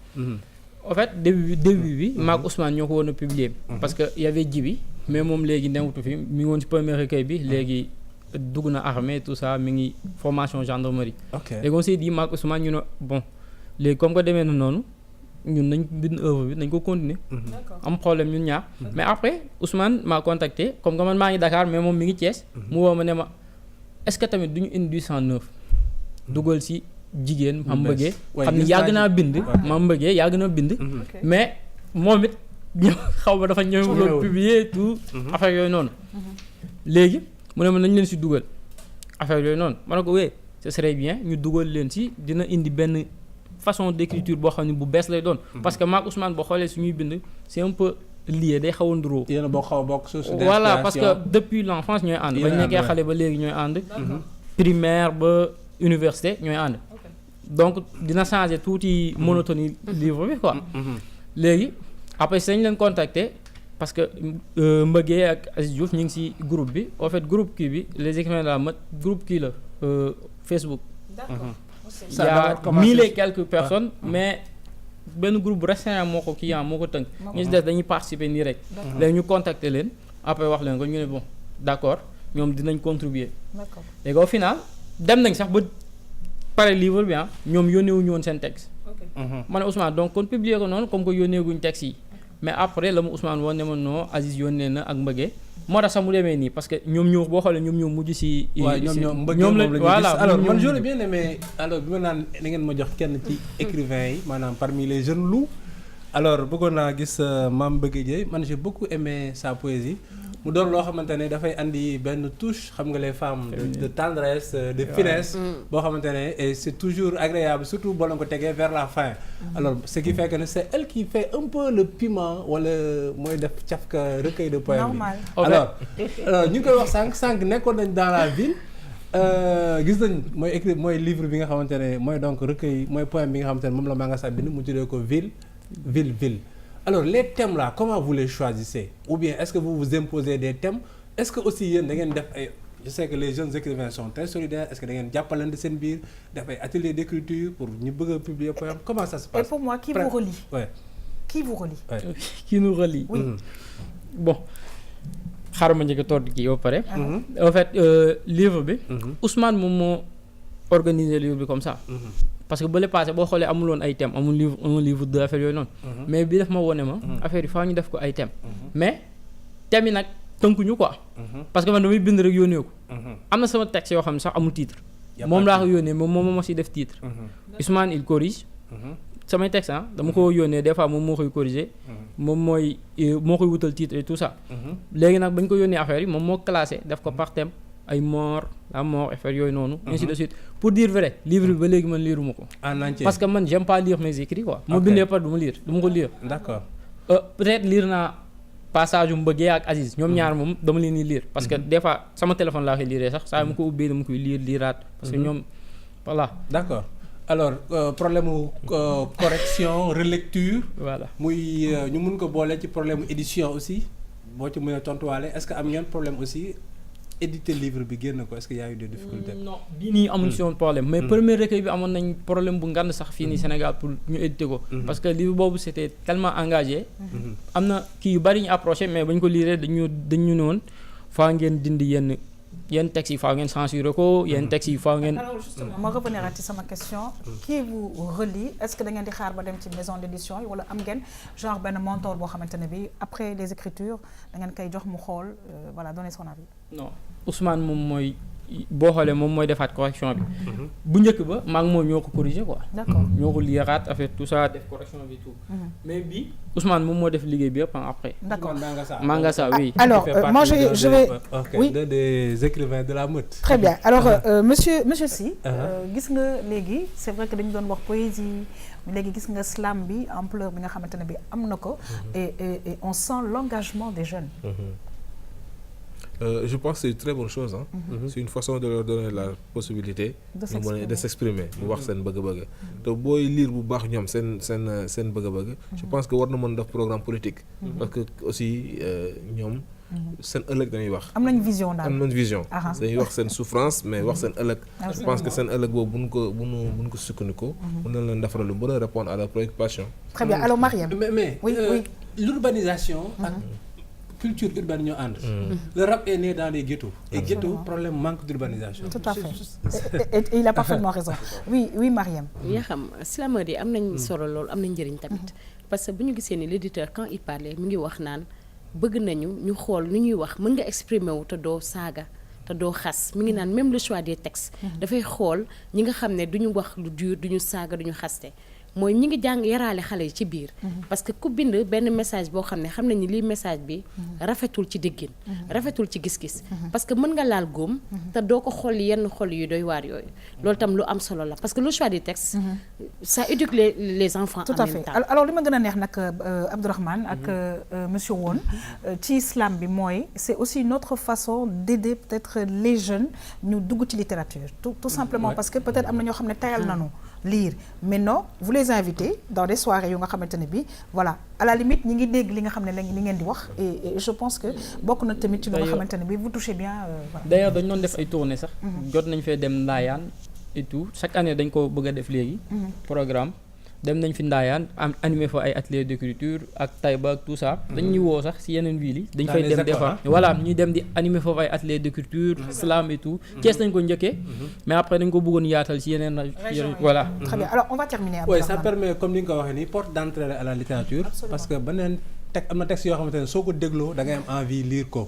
en fait début bi maak Ousmane ñoo ko woon a publier. parce que y avait Djibi mais moom léegi newutu fi mi ngi woon ci premier recueil bi léegi dugg na armée tout ça mi ngi formation gendarmerie. ok léegi on s'est dit maak Ousmane ñu ne bon léegi comme que demee na noonu ñun nañ bind œuvre bi nañ ko continuer. am problème ñun ñaar. mais après Ousmane m'a contacté comme que man maa ngi Dakar mais moom mi ngi Thiès. mu woo ma ne ma. est-ce que tamit du ñu indi du 109 dugal ci jigéen ma mbëggee xam ni yàgg naa bind ma mbëggee yàgg na bind mais moom it xaw ma dafa ñëw publier tout affaire yooyu noonu léegi mu ne ma nañ leen ci dugal affaire yooyu noonu ma ne ko wee ce serait bien ñu dugal leen ci dina indi benn façon d'écriture boo xam ne bu bees lay doon parce que maak Ousmane boo xoolee suñuy bind c'est un peu lié day xaw a nduroo. yéen a bokk source d'inspiration. voilà parce que depuis l'enfance ñooy ànd. ba ñu nekkee xale ba léegi ñooy ànd. primaire ba université ñooy ànd. donc dina changer tuuti monotonie livre bi quoi. léegi après sañ leen contacter parce que Mbëggee ak Aziz Diouf ñu ngi ci groupe bi en fait groupe kii bi les écrivains de la meute groupe kii la Facebook. d'accord il y a 1000 et quelques personnes mais. benn groupe restreint moo ko kii moo ko tënk ñu si des dañuy participer nii rek léegi ñu contacter leen après wax leen ko ñu ne bon d'accord ñoom dinañ contribuer léegi au final dem nañ sax ba pare livre bi ñoom yónneewuñu woon seen texte. ma ne Ousmane donc kon publier ko noonu comme que yónneeguñ texte yi mais après la ma Ousmane woon ne ma non Aziz yónnee na ak Mbëggee moo tax sax mu demee nii parce que ñoom ñoo boo xoolee ñoom ñoo mujj si. waaw ñoom Mbëggee la voilà alors man j'aurais bien aimé alors bi ma naan da ngeen ma jox kenn ci écrivain yi maanaam parmi les jeunes loups alors bëggoon naa gis Mame Mbëggee Dièye man j'ai beaucoup aimé sa poésie mu doon loo xamante ne dafay andi benn touche xam nga les femmes de tendresse de finesse boo xamante ne et c'est toujours agréable surtout boo leen ko tegee vers la fin alors ce qui fait que c'est elle qui fait un peu le piment wala mooy def cafka recueil de poèmes bi alors ñu ngi koy wax sànq nekkoon nañ dans la ville gis nañ mooy écrit mooy livre bi nga xamante ne mooy donc recueil mooy poème bi nga xamante ne moom la Mangasa bind mu tuddee ko ville. Alors les thèmes là comment vous les choisissez ou bien est-ce que vous vous imposez des thèmes est-ce que aussi yéen da ngeen def ay je sais que les jeunes écrivains sont très solidaires est-ce que da ngeen jàppalante seen biir def ay ateliers d'écriture pour ñu bëgg a publier poème comment ça se passe? Et pour moi qui vous relie? Ouais. Qui vous relie? Ouais. Qui nous relie? Oui. Bon xaaral ma njëkk a tontu kii ba pare. En fait livre bi. Ousmane moom moo organiser livre bi comme ça. Parce que ba le passé boo xoolee amul woon ay thèmes amul un livre de affaire yooyu noonu. mais bi daf ma wone ma. affaire yi faa ñu def ko ay thèmes. mais thèmes yi nag tënkuñu quoi. parce que man damay bind rek yónnee ko. am na sama texte yoo xam ne sax amul titre. moom laa ko yónnee moom moo si def titre. Ousmane il corrige. samay texte dama ko yónnee des fois moom moo koy corriger. moom moo koy wutal titre et tout ça. léegi nag bañ ko yónnee affaire yi moom moo classé def ko par thème. ay la mort affaire yooyu noonu. ainsi de suite pour dire vrai livre bi ba léegi man liiruma ko. en entier parce que man j'aime pas lire mes écrits quoi. ma bindee par du ma ko lire. d'accord. peut-être lire naa passage yu Mbëggee ak Aziz ñoom ñaar moom dama leen di lire. parce que des fois sama téléphone laa koy lire sax saa yu ma ko ubbee dama koy liiraat. parce que ñoom voilà. d'accord alors problème mu correction relecture. voilà muy ñu mun ko boole ci problème mu édition aussi boo ci mën a tontuwaale est-ce que am ngeen problème aussi. éditer livre bi génn ko est-ce qu'il y a eu des difficultés? Non bii nii amuñu si woon problème mais premier recueil bi amoon nañ problème bu ngand sax fii nii Sénégal pour ñu éditer ko. parce que livre boobu c'était tellement engagé. am na kii yu bari ñu approché mais bañ ko liiree dañu ne woon faa ngeen dindi yenn textes yi faa ngeen censurer ko yenn textes yi faa ngeen. alors justement ma revenir ci sama question. qui vous relie est-ce que da ngeen di xaar ba dem ci maison d'édition yi wala am ngeen genre benn mentor boo xamante ne bi après les écritures da ngeen koy jox mu xool voilà donner son avis. non Ousmane moom mooy boo xoolee moom mooy defaat correction bi. bu njëkk ba maa ngi moom ñoo ko corriger quoi. d'accord ñoo ko liiraat affaire tout ça def correction bi tout. mais bi Ousmane moom moo def liggéey bi yëpp après. d'accord Mangasa oui. alors moi je vais oui des écrivains de la meute. très bien alors monsieur Sy. gis nga léegi c'est vrai que dañu doon wax poésie léegi gis nga slam bi ampleur bi nga xamante ne bi am na ko. et on sent l'engagement des jeunes. Je pense que c'est une très bonne chose c'est une façon de leur donner la possibilité de s'exprimer bu wax seen bëgg-bëgg te booy lire bu baax ñoom seen bëgg-bëgg je pense que war na mën def programme politique parce que aussi ñoom seen ëllëg dañuy wax am nañ vision daal am nañ vision dañuy wax seen souffrance mais wax seen ëllëg je pense que seen ëllëg boobu buñ ko sukkandiku mën na leen defaral lu mën a répondre à leurs préoccupations. Très bien alors Mariam mais oui l'urbanisation ak culture urbaine ñoo ànd. Le rap est né dans les ghettos. Et ghetto problème manque d'urbanisation. Tout à fait. Et il a parfaitement raison. Oui Mariam. yaa xam slameur yi am nañ solo loolu am nañ njëriñ tamit parce que bu ñu gisee ni l'éditeur quand il parlait mi ngi wax naan bëgg nañu ñu xool nu ñuy wax mën nga exprimer wu te doo saaga te doo xas mi ngi naan même le choix des textes. dafay xool ñi nga xam ne duñu wax lu dur duñu saaga duñu xaste. mooy ñi ngi jàng yaraale xale yi ci biir. parce que ku bind benn message boo xam ne xam nañu lii message bi rafetul ci déggin. rafetul ci gis-gis. parce que mën nga laal góom. te doo ko xool yenn xol yu doy waar yooyu. loolu tam lu am solo la parce que le choix des textes. ça éduque les enfants. tout à fait alors li ma gën a neex nag Abdourahmane ak monsieur Wone ci islam bi mooy c'est aussi notre façon d'aider peut-être les jeunes ñu dugg ci littérature tout simplement parce que peut-être am na ñoo xam ne tayal nañu lire mais non vous les invitez dans des soirées yu nga xamante ne bi voilà à la limite ñi ngi dégg li nga xam ne li ngeen di wax et je pense que bokk na tamit ci lu nga xamante ne bi vous touchez bien voilà. D'ailleurs dañu doon def ay tournées sax jot nañ fee dem Ndayane et tout chaque année dañ ko bëgg a def léegi programme dem nañ fi Ndaayaan animé fa ay atelier d'écriture ak Taïba ak tout ça dañuy woo sax si yeneen villes yi dañ fay dem des fois voilà ñuy dem di animé foofu ay atelier d'écriture slam et tout Thiès nañ ko njëkkee mais après dañ ko bëggoon yaatal si yeneen voilà. Très bien, alors on va terminer. Oui, ça permet comme ni nga ko waxee nii porte d'entrée à la littérature. Absolument. Parce que beneen am na texte yoo xamante ne soo ko dégloo da ngay am envie lire ko.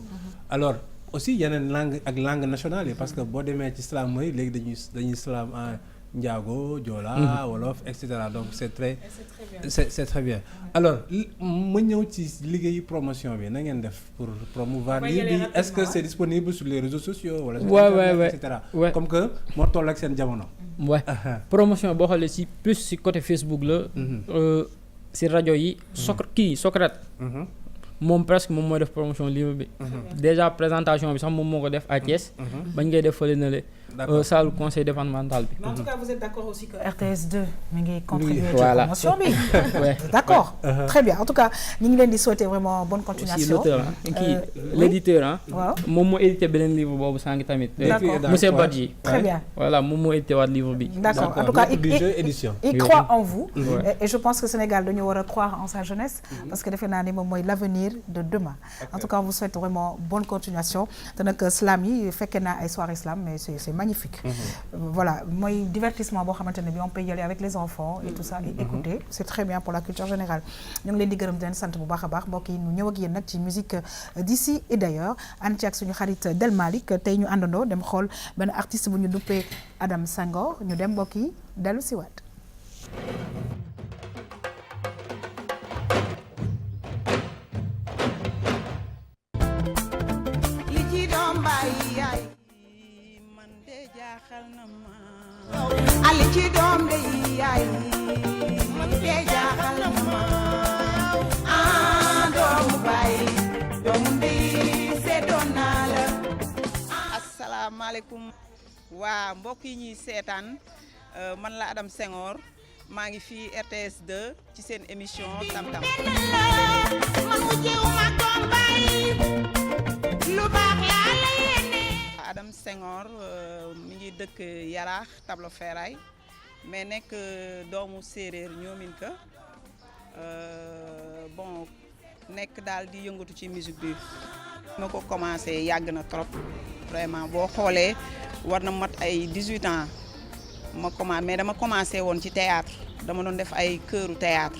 Alors aussi yeneen langue nationale yi parce que boo demee ci slam mooy léegi dañuy slam en Ndiago, Joola, Wolof, etc. Donc c'est très bien. Alors ma ñëw ci liggéeyu promotion bi na ngeen def pour promouvoir lii bi est-ce que c'est disponible sur les réseaux sociaux wala et cetera comme que moo toll ak seen jamono. Ouais. Promotion boo xoolee si plus si côté Facebook la. si rajo yi. Socrate. moom presque moom mooy def promotion livre bi. déjà présentation bi sax moom moo ko def à Thiès. bañ ngay def fële na le. salle conseil départemental bi. Mais en tout cas vous êtes d'accord aussi que RTS2 mi ngi contribuer ci voilà. promotion bi. D'accord. Très bien en tout cas ñu ngi leen di souhaiter vraiment bonne continuation. aussi l'auteur l'éditeur waaw moom moo édité beneen livre boobu sànq tamit. D'accord. monsieur Badji. Très bien. voilà moom moo édité waat livre bi. D'accord en tout cas il croit en vous. Ouais. Et je pense que Sénégal dañu war a croire en sa jeunesse. parce que defe naa ni moom mooy l'avenir de demain. En tout cas on vous souhaite vraiment bonne continuation te nag slam yi fekkee naa ay soirée slam mais c'est magnifique. Voilà mooy divertissement boo xamante ne bi on peut y aller avec les enfants et tout ça et écouter c'est très bien pour la culture générale. ñu ngi leen di gërëm di leen sant bu baax a baax mbokk yi ñu ñëw ak yéen nag ci musique d'ici et d'ailleurs ànd ci ak suñu xarit Del Malick tey ñu àndandoo dem xool benn artiste bu ñu duppee Adam Senghor ñu dem mbokk yi dellu si waat. Ali ci doom de yaay man de jaaxal na ma doomu baay doomu ndey seetoon naa la. Asalaamaaleykum waa mbokk yi ñuy seetaan man la Adam Senghor maa ngi fii RTS 2 ci seen émission Tam Tam. man mu jiw ma doom baay lu baax laa la yéene. Adam Senghor mi ngi dëkk Yaraax Tableau Ferraille mais nekk doomu séeréer ñoomin ka bon nekk daal di yëngatu ci musique bi ma ko commencé yàgg na trop vraiment boo xoolee war na mat ay 18 ans ma commencé mais dama commencé woon ci théâtre dama doon def ay chœuru théâtre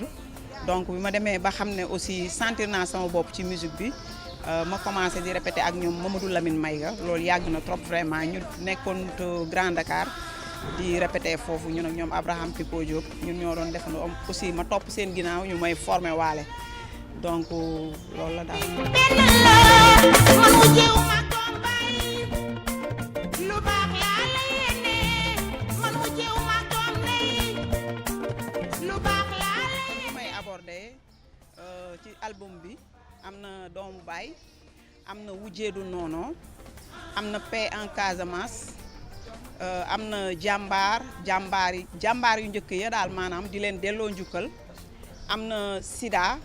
donc bi ma demee ba xam ne aussi sentir naa sama bopp ci musique bi ma commencé di répéter ak ñoom Mamadou Lamine Mayga loolu yàgg na trop vraiment ñu nekkoon Grand Dakar di répéter foofu ñun ak ñoom Abraham Pipo Diop ñun ñoo doon defandoo aussi ma topp seen ginnaaw ñu may formé waale donc loolu la daal. may aborder ci album bi. am na doomu baay am na wujjeedu noono am na paix en Casamance am na jàmbaar yu njëkk ya daal maanaam di leen delloo njukkal am na Sida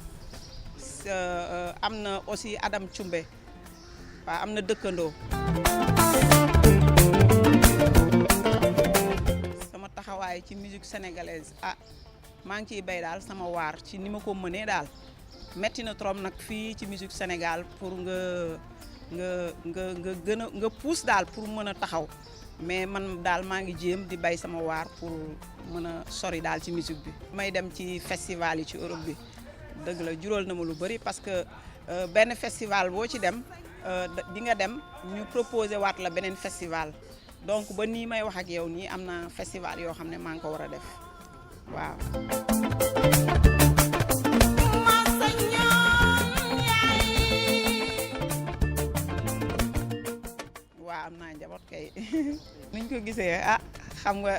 am na aussi Adam Cumbe waaw am na dëkkandoo. sama taxawaay ci musique sénégalaise maa ngi ciy bay daal sama waar ci ni ma ko mënee daal. metti na trop nag fii ci musique Sénégal pour nga pousse daal pour mën a taxaw mais man daal maa ngi jéem di bay sama waar pour mën a sori daal ci musique bi. may dem ci festival yi ci Europe bi dëgg la jural na ma lu bari parce que benn festival boo ci dem di nga dem ñu proposé waat la beneen festival donc ba nii may wax ak yow nii am na festival yoo xam ne maa ngi ko war a def waaw. am naa njaboot kay niñ ko gisee xam nga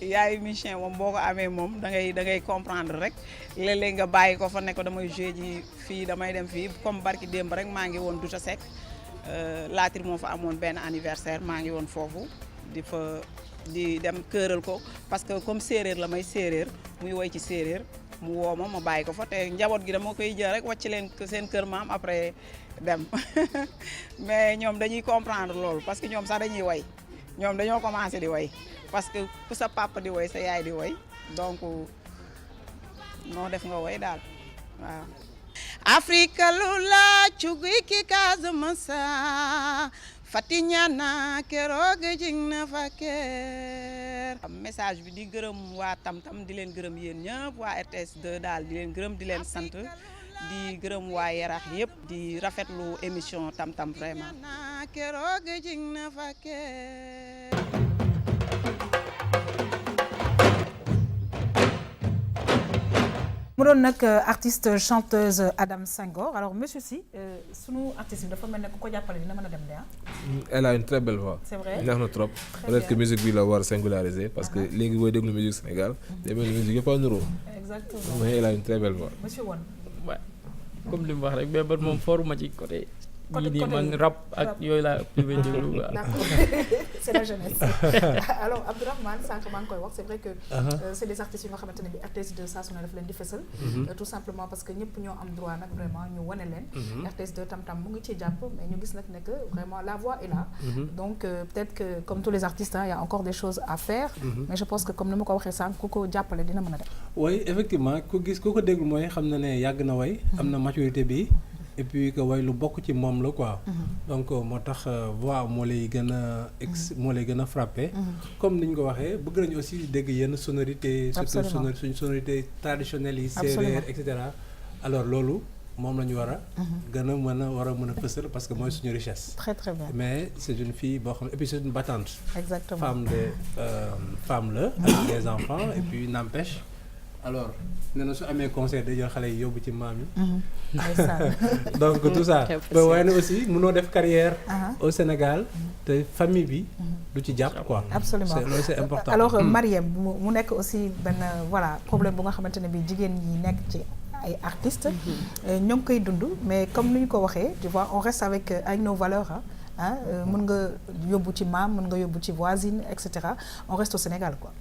yaayu musicien moom boo ko amee moom da ngay comprendre rek léeg-léeg nga bàyyi ko fa ne ko damay jouer ji fii damay dem fii comme barki démb rek maa ngi woon Douta Seck Latir moo fa amoon benn anniversaire maa ngi woon foofu di dem këral ko parce que comme séeréer la may séeréer muy woy ci séeréer mu woo ma bàyyi ko fa te njaboot gi dama koy jël rek wàcc leen seen kër maam après dem mais ñoom dañuy comprendre loolu parce que ñoom sax dañuy woy ñoom dañoo commencé di woy parce que ku sa papa di woy sa yaay di woy donc noo def nga woy daal waaw. Afrique lu la cuguy ki Casamance fati ñaana keroog jing na fa keer message bi di gërëm waa Tam-Tam di leen gërëm yéen ñëpp waa RTS 2 daal di leen gërëm di leen sant di gërëm waa Yarax yëpp di rafetlu émission Tam-Tam vraiment keroog jing na fa keer. mu doon nag artiste chanteuse Adam Senghor alors monsieur Sy sunu artiste bi dafa mel ne ku ko jàppale dina mën a dem de elle a une très belle voix. c'est vrai neex na trop. peut-être que musique bi la war singulariser parce que léegi booy déglu musique Sénégal day mel ni musique yëpp a nuroo. exactement mais elle a une très belle voix. monsieur Wone. waaw comme li mu wax rek mais man moom foruma ci côté. yii nii man rap ak yooyu laa ëpp may déglu waaw. d'accord c'est la jeunesse. alors Abdourahmane sànq maa ngi koy wax c'est vrai que. c'est des artistes yi nga xamante ne bi RTS 2 saa su ne daf leen di fësal. tout simplement parce que ñëpp ñoo am droit nag vraiment ñu wane leen. RTS 2 Tam-Tam mu ngi ciy jàpp mais ñu gis nag ne que vraiment la voix est là. donc peut-être que comme tous les artistes il y a encore des choses à faire. mais je pense que comme ni ma ko waxee sànq ku ko jàppale dina mën a def. oui effectivement ku ko déglu mooy xam na ne yàgg na way am na maturité bi. et puis que way lu bokk ci moom la quoi. donc moo tax voix moo lay gën a moo lay gën a frappé. comme ni ñu ko waxee bëgg nañu aussi dégg yenn sonorité surtout suñu sonorité traditionnelles yi séeréer et cetera alors loolu moom la ñu war a gën a mën a fësal parce que mooy suñu richesse. très très bien mais c'est une fille boo xam ne et puis c'est une battante. exactement femme la avec des enfants et puis n'empêche alors nee na su amee concert day jël xale yi yóbbu ci maam yi. donc tout ça. ba waaye ne aussi mënoo def carrière au Sénégal te famille bi du ci jàpp quoi. absolument loolu c'est important. alors Mariem mu nekk aussi benn voilà problème bu nga xamante ne bi jigéen ñi nekk ci ay artistes. ñoo ngi koy dund mais comme ni ñu ko waxee tu vois on reste avec nos valeurs mën nga yóbbu ci maam mën nga yóbbu ci voisine et cetera on reste au Sénégal quoi.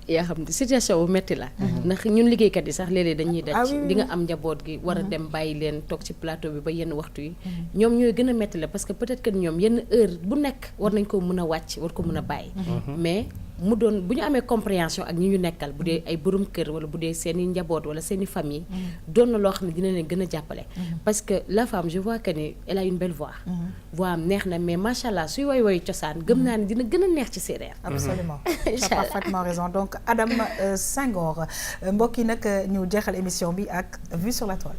yaa xam ne situation bu métti la. ndax ñun liggéeykat yi sax léeg-léeg dañuy daj. di nga am njaboot gi war a dem bàyyi leen toog ci plateau bi ba yenn waxtu yi. ñoom ñooy gën a métti la parce que peut-être que ñoom yenn heure bu nekk war nañ ko mën a wàcc war ko mën a bàyyi. mais mu doon bu ñu amee compréhension ak ñi ñu nekkal bu dee ay borom kër wala bu dee seen i njaboot wala seen i famille. doon na loo xam ne dina leen gën a jàppale. parce que la femme je vois que ni elle a une belle voix. voix am neex na mais macha allah suy woy cosaan gëm naa ne dina gën a neex ci séeréer. absolument tu as parfaitement raison donc Adam Senghor mbokk yi nag ñu jeexal émission bi ak vue sur la toile.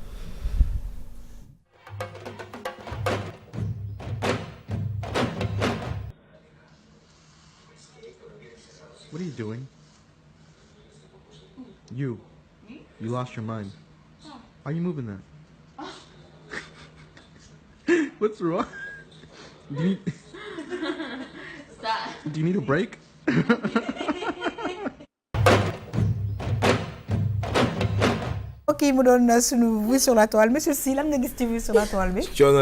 What are you doing? You lost your mind. Why are you moving that? What's wrong? Do you need a break? ok mu doon sunu vue sur la toile monsieur Sy lan nga gis ci vue sur la toile bi. coono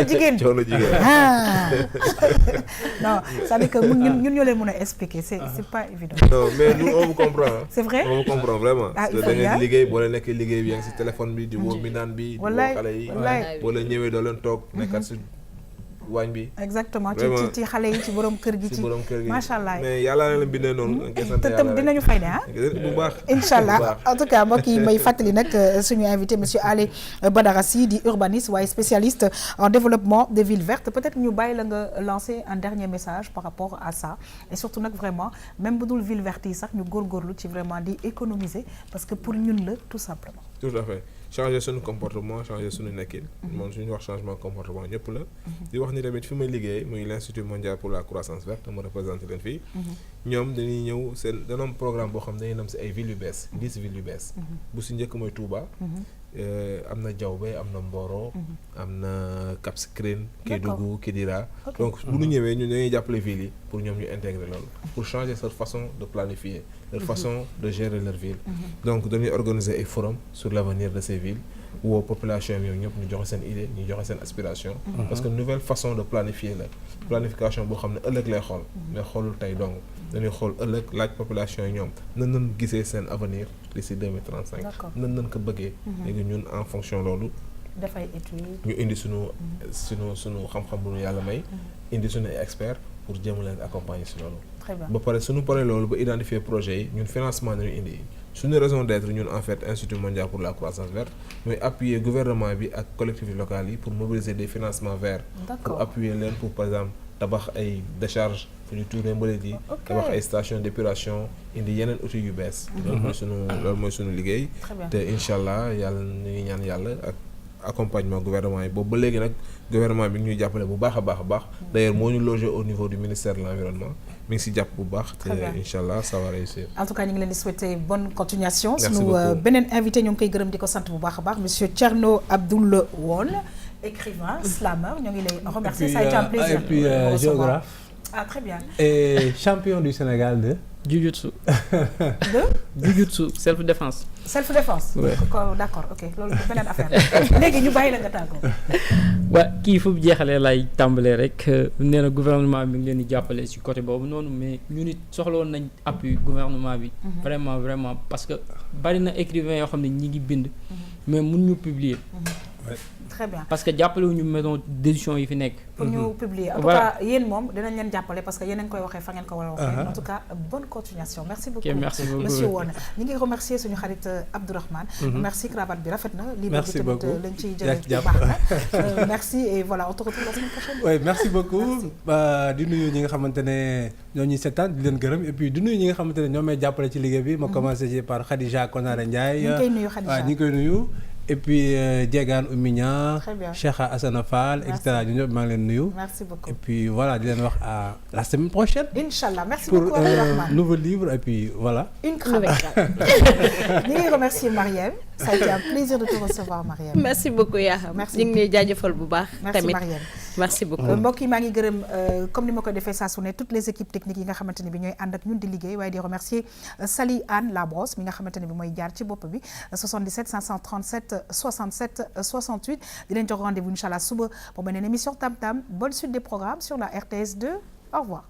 jigéen non c'est-à-dire que ñun ñoo leen mën a expliquer c'est pas évident. non mais nous on vous comprend. c'est vrai on vous comprend vraiment. parce que da ngeen di liggéey boo leen nekkee liggéey bi yaa ngi si téléphone bi di woo minaan bi. di woo xale yi boo leen ñëwee doo leen toog nekkat si waañ bi. exactement ci xale yi ci borom kër gi ci macha allah. mais yàlla na leen bindee noonu. te tam dinañu fay de bu baax incha allah en tout cas mbokk yi may fàttali nag suñu invité monsieur Alé Badara Sy di urbaniste waaye spécialiste en développement des villes vertes peut-être ñu bàyyi la nga lancer un dernier message par rapport à ça et surtout nag vraiment même bu dul ville verte yi sax ñu góorgóorlu ci vraiment di économiser parce que pour ñun la tout simplement. tout à fait changer suñu comportement changer suñu nekkin. moom suñu wax changement comportement ñëpp la. di wax ni tamit fi may liggéey muy l'Institut mondial pour la croissance verte ma représenté leen fii. ñoom dañuy ñëw seen dana am programme boo xam ne dañuy dem si ay villes yu bees 10 villes yu bees. bu si njëkk mooy Touba. am na Diaobé am na Mboro. am na Cap Skirring. Kédougou Kidira. donc bu ñu ñëwee ñun dañuy jàppale villes yi pour ñoom ñu intégrer loolu. pour changer leur façon de planifier. leur façon de gérer leur ville. donc dañuy organiser ay forums sur l'avenir de ces villes. woo population yi ñëpp ñu joxe seen idée ñu joxe seen aspiration. parce que nouvelle façon de planifier la. planification boo xam ne ëllëg lay xool. mais xoolul tey dong dañuy xool ëllëg laaj population yi ñoom nan lañ gisee seen avenir d'ici 2035. nan lañ ko bëggee. léegi ñun en fonction loolu. dafay étude. ñu indi sunu xam-xam bu ñu yàlla may. indi sunu ay experts pour jéem leen accompagner si loolu. Très bien. ba pare suñu paree loolu ba identifier projet yi ñun financement nañu indi suñu raison d'être ñun en fait Institut mondial pour la croissance verte mooy appuyer gouvernement bi ak collectivités locales yi pour mobiliser des financements verts. pour appuyer leen pour par exemple tabax ay décharges fu ñu tuuree mbalit yi. tabax ay stations d'épuration indi yeneen outils yu bees. loolu mooy suñu liggéey. te incha allah yàlla ñu ngi ñaan yàlla ak accompagnement gouvernement yi boobu ba léegi nag gouvernement bi ñuy jàppale bu baax a baax. d'ailleurs moo ñu logé au niveau du ministère de l'environnement mi ngi si jàpp bu baax. te incha allah ça va réussir. en tout cas ñu ngi leen di souhaiter bonne continuation. merci beaucoup sunu beneen invité ñu ngi koy gërëm di ko sant bu baax a baax monsieur Thierno Abdoul Wone, écrivain, slameur. Ñu ngi lay remercier, ça a été un plaisir. Et puis géographe. Ah, très bien. Et champion du Sénégal de Jiu-Jitsu. De Jiu-Jitsu, self-défense. Self-défense. Ouais. D'accord, ok. Loolu beneen affaire. Léegi ñu bàyyi la nga tàggoo. waa kii fu mu jeexalee lay tàmbalee rek nee na gouvernement bi ngi leen di jàppale ci côté boobu noonu mais ñu nit soxla woon nañ appui gouvernement bi. vraiment parce que bari na écrivain yoo xam ne ñi ngi bind. mais mun ñu publier. Très bien. parce que jàppale wu ñu maison d'édition yi fi nekk. pour ñu publier. En tout Voilà. cas yéen moom dinañ leen jàppale parce que yéen a ngi koy waxee fa ngeen ko war a waxee. En tout cas bonne continuation. Merci beaucoup. Ok, merci beaucoup. Monsieur Wone ñu ngi remercier suñu xarit Abdourahmane. Merci cravate bi rafet na. Merci beaucoup. lañ ciy jëlee baax na. Merci et voilà on te retrouve la semaine prochaine. Oui, merci beaucoup. Di nuyu ñi nga xamante ne ñoo ñuy seetaan di leen gërëm et puis di nuyu ñi nga xamante ne ñoo may jàppale ci liggéey bi. ma commencé ci par Khadija Konaré Ndiaye. ñu ngi koy nuyu Khadija waaw ñu ngi koy nuyu. Et puis Diegane Oumignan, Très bien. Cheikha Assana Fall, etc. ñu ñëpp maa ngi leen nuyu. Merci beaucoup. Et puis voilà di leen wax à la semaine prochaine. Inch'Allah, merci pour beaucoup un Abdourahmane. nouveau livre et puis voilà. Une cravate. ñu ngi remercier Mariam. Ça a été un plaisir de te recevoir Mariam. merci beaucoup Yakham. Merci. ñu ngi lay jaajëfal bu baax. Merci tamit Mariam. merci beaucoup. mbokk yi maa ngi gërëm comme ni ma ko defee saa su ne toutes les équipes techniques yi nga xamante ne bi ñooy ànd ak ñun di liggéey waaye di remercier Sally Anne Labrosse mi nga xamante ne bi mooy jaar ci bopp bi 77 537 67 68 di leen jox rendez-vous incha allah suba pour beneen émission Tam Tam bonne suite des programmes sur la RTS 2 au revoir.